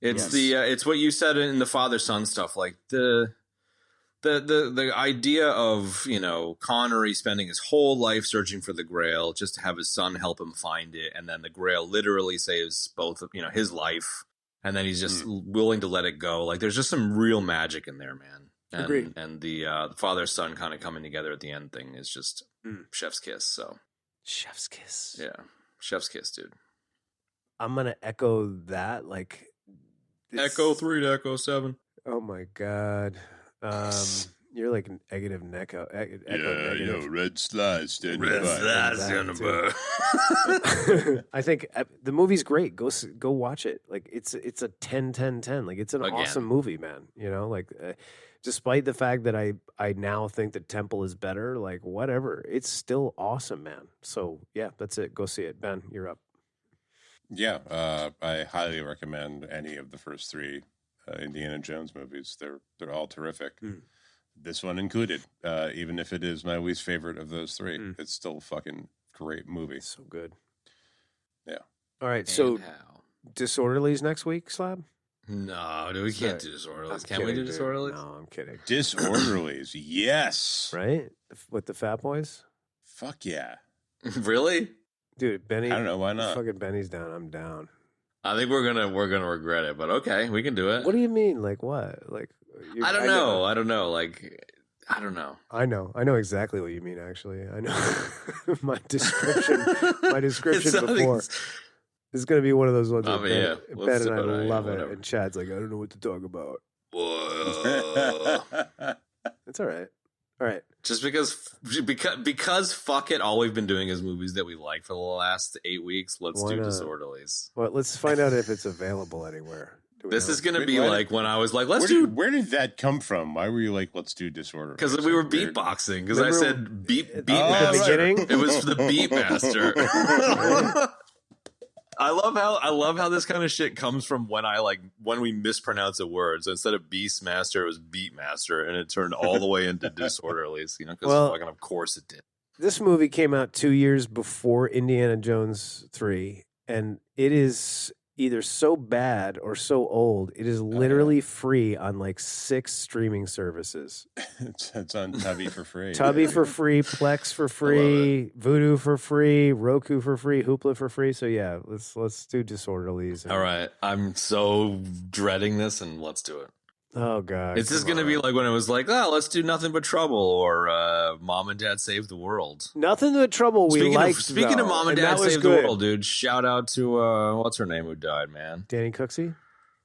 It's it's what you said in the father son stuff, like the idea of, you know, Connery spending his whole life searching for the Grail just to have his son help him find it, and then the Grail literally saves both of, you know, his life, and then he's just willing to let it go. Like there's just some real magic in there, man. And, Agreed. And the father son kind of coming together at the end thing is just chef's kiss. So chef's kiss. Yeah, chef's kiss, dude. I'm gonna echo that. Like Echo 3 to Echo 7. Oh my god. You're like an negative echo negative. Red slides. Red slides on the bar. I think the movie's great. Go watch it. Like it's a 10-10-10. Like it's an awesome movie, man. You know, like despite the fact that I now think that Temple is better, like whatever, it's still awesome, man. So yeah, that's it. Go see it. Ben, you're up. Yeah, I highly recommend any of the first 3 Indiana Jones movies. They're all terrific. This one included, even if it is my least favorite of those 3. It's still a fucking great movie. So good. Yeah. All right, so Disorderlies next week, Slab? No, dude, we can't do Disorderlies. Can we do Disorderlies? No, I'm kidding. Disorderlies, yes. Right? With the Fat Boys? Fuck yeah. Really? Dude, Benny. I don't know, why not? Fucking Benny's down, I'm down. I think we're gonna regret it, but okay, we can do it. What do you mean? Like what? Like I don't know. I don't know. Like I don't know. I know exactly what you mean. Actually, I know my description. Before is going to be one of those ones. Ben and I love it, and Chad's like, I don't know what to talk about. It's all right. All right. Just because fuck it, all we've been doing is movies that we like for the last 8 weeks. Let's do Disorderlies. Well, let's find out if it's available anywhere. This is going to be like when I was like, let's do... Where did that come from? Why were you like, let's do Disorderlies? Because we were beatboxing. Because I said beat master. It was the beat master. I love how this kind of shit comes from when we mispronounce a word. So instead of Beast Master, it was Beat Master, and it turned all the way into Disorderlies. You know, because fucking of course it did. This movie came out 2 years before Indiana Jones 3, and it is either so bad or so old. It is literally free on like 6 streaming services. It's on Tubby for free. Tubby for free, Plex for free, Vudu for free, Roku for free, Hoopla for free. So yeah, let's do Disorderlies. All right, I'm so dreading this, and let's do it. Oh God, it's just gonna be like when it was like, let's do Nothing But Trouble or Mom and Dad Save the World. Nothing But Trouble. Speaking of Mom and Dad Save the World, dude, shout out to what's her name who died, man? Danny Cooksey.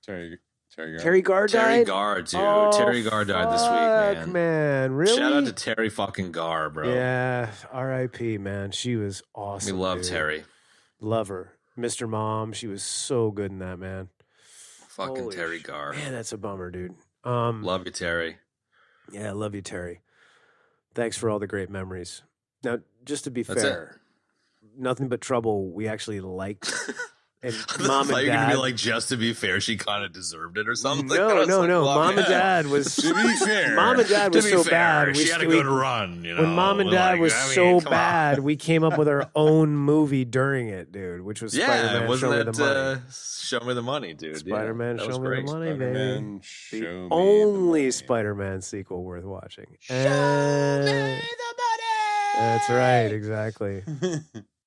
Terry Garr. Terry Garr died. Terry Garr, dude. Terry Garr died this week, man. Really? Shout out to Terry fucking Garr, bro. Yeah. R.I.P. Man, she was awesome. We love Terry. Love her, Mr. Mom. She was so good in that, man. Fucking Terry Garr. Man, that's a bummer, dude. Love you, Terry. Yeah, love you, Terry. Thanks for all the great memories. Now, just to be fair, Nothing But Trouble, we actually liked. And Mom and Dad. You're gonna be like, just to be fair, she kind of deserved it or something. No. Mom and Dad was. To be fair, Mom and Dad was so bad. She had a good run. You know, when Mom and Dad was so bad, we came up with our own movie during it, dude. Which was Spider-Man. Show Me the Money. Show Me the Money, dude. Spider-Man, Show Me the Money, baby. The only Spider-Man sequel worth watching. Show me the money. That's right, exactly.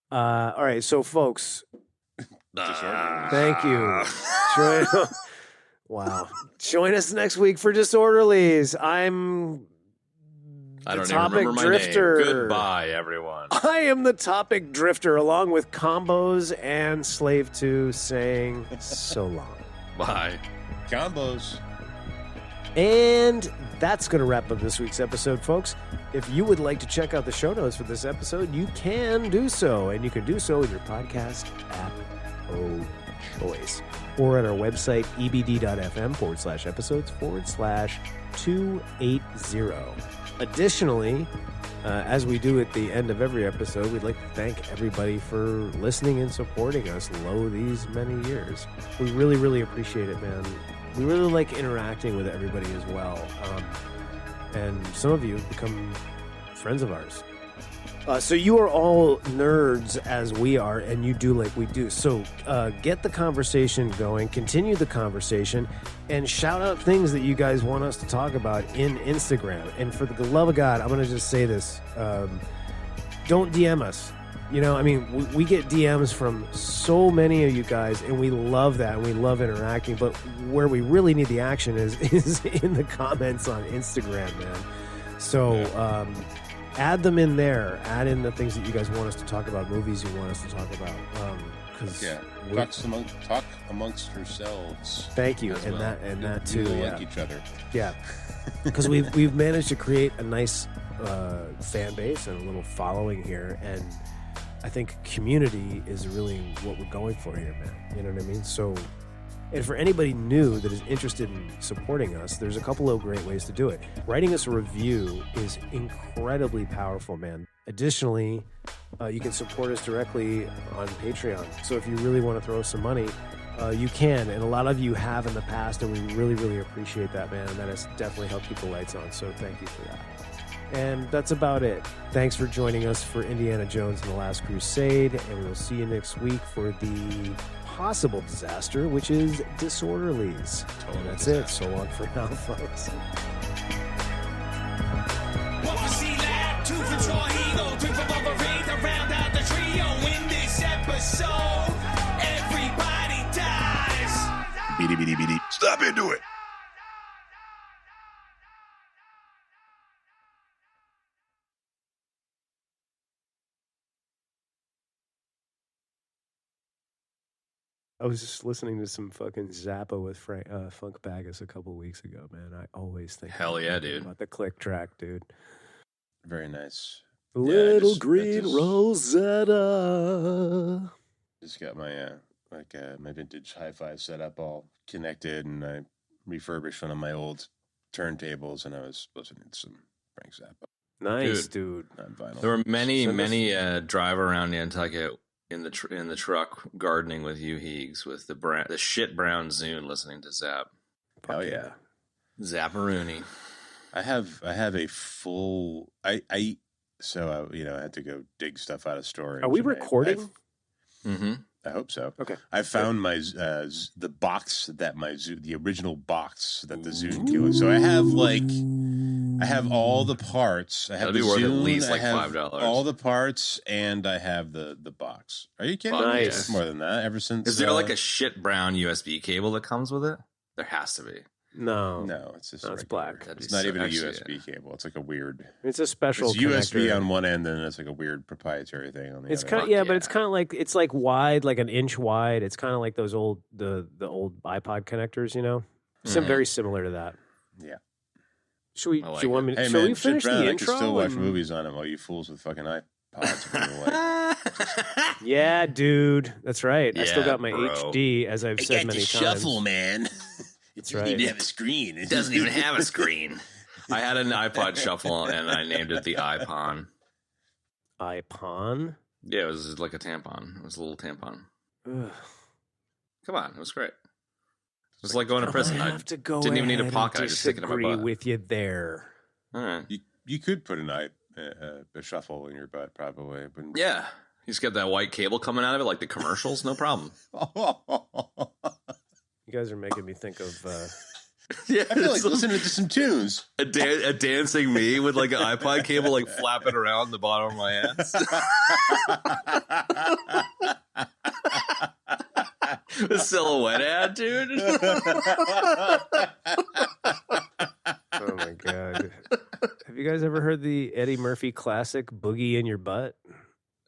All right, so folks. Thank you. Wow. Join us next week for Disorderlies. I don't even remember my drifter. Name. Goodbye, everyone. I am the topic drifter, along with Combos and Slave 2 saying so long. Bye. Combos. And that's going to wrap up this week's episode, folks. If you would like to check out the show notes for this episode, you can do so. And you can do so in your podcast app of choice. Or at our website, ebd.fm/episodes/280. Additionally, as we do at the end of every episode, we'd like to thank everybody for listening and supporting us these many years. We really, really appreciate it, man. We really like interacting with everybody as well. And some of you have become friends of ours. So you are all nerds as we are, and you do like we do. So get the conversation going, continue the conversation, and shout out things that you guys want us to talk about in Instagram. And for the love of God, I'm going to just say this. Don't DM us. You know, I mean, we get DMs from so many of you guys, and we love that, and we love interacting. But where we really need the action is in the comments on Instagram, man. So add them in there. Add in the things that you guys want us to talk about, movies you want us to talk about. Talk amongst yourselves. Thank you, and well. that too. We like each other. Yeah, because we've managed to create a nice fan base and a little following here, and I think community is really what we're going for here, man. You know what I mean? So, and for anybody new that is interested in supporting us, there's a couple of great ways to do it. Writing us a review is incredibly powerful, man. Additionally, you can support us directly on Patreon. So if you really want to throw us some money, you can. And a lot of you have in the past, and we really, really appreciate that, man. And that has definitely helped keep the lights on. So thank you for that. And that's about it. Thanks for joining us for Indiana Jones and the Last Crusade, and we will see you next week for the possible disaster, which is Disorderlies. And that's it. So long for now, folks. Around out the trio in this episode. Everybody died. Step into it. I was just listening to some fucking Zappa with Funk Bagus a couple weeks ago, man. I always think hell yeah, dude, about the click track, dude. Very nice. Little green Rosetta. Just got my my vintage hi-fi setup all connected, and I refurbished one of my old turntables, and I was listening to some Frank Zappa. Nice, dude. On vinyl. There were many drive around Nantucket in the truck gardening with you, Heegs, with the shit brown Zune, listening to Zap. Hell yeah, Zapparoonie. I have a full. I had to go dig stuff out of storage. Are we recording? I hope so. Okay. I found my the box that the original box that the Zune came with. So I have all the parts. I have That'd be worth Zune, at least like $5. All the parts, and I have the box. Are you kidding? Nice. More than that. Ever since. Is there like a shit brown USB cable that comes with it? There has to be. No, it's just it's black. It's not even a USB cable. It's like a weird. It's a special. It's USB connector on one end, and it's like a weird proprietary thing on the it's other. kind of, but it's kind of like wide, like an inch wide. It's kind of like those old the old iPod connectors, very similar to that. Yeah. Should we? Like do you want me? Hey, should man, we finish brown, the I intro? can still watch movies on it while you fools with fucking iPods. Yeah, dude, that's right. I still Yeah, got my bro. HD, as I've said many times. Shuffle, man. That's It doesn't right. even have a screen. It doesn't even have a screen. I had an iPod Shuffle, and I named it the iPon. iPon? Yeah, it was like a tampon. It was a little tampon. Ugh. Come on, it was great. It was like going to prison. I I have to go. didn't even need a ahead pocket. I and just stick it in my disagree butt. with you there. All right. You could put a shuffle in your butt, probably. But Yeah. You just got that white cable coming out of it, like the commercials. No problem. You guys are making me think of. Yeah, I feel like listening to some tunes. a dancing me with like an iPod cable like flapping around the bottom of my ass. The silhouette ad, dude. Oh my god! Have you guys ever heard the Eddie Murphy classic "Boogie in Your Butt"?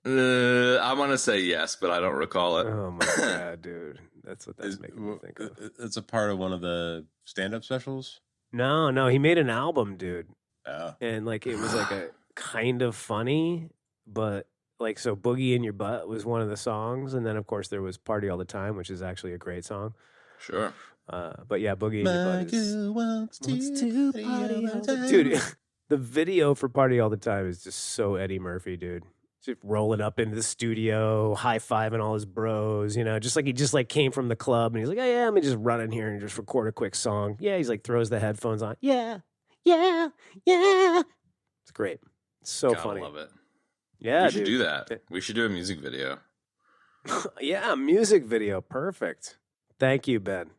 I'm gonna say yes, but I don't recall it. Oh my god, dude! That's what that's making me think of. It's a part of one of the stand-up specials. No, he made an album, dude, Oh. and like it was like a kind of funny, but like so "Boogie in Your Butt" was one of the songs, and then of course there was "Party All the Time," which is actually a great song. Sure. But yeah, "Boogie in Your Butt" is wants to party all the time. Dude. The video for "Party All the Time" is just so Eddie Murphy, dude. Just rolling up into the studio, high-fiving all his bros, just like he just like came from the club and he's like, oh yeah, let me just run in here and just record a quick song. Yeah, he's like throws the headphones on. Yeah. It's great. It's so Gotta funny. love it. Yeah, we should dude. do that. We should do a music video. Yeah, music video. Perfect. Thank you, Ben.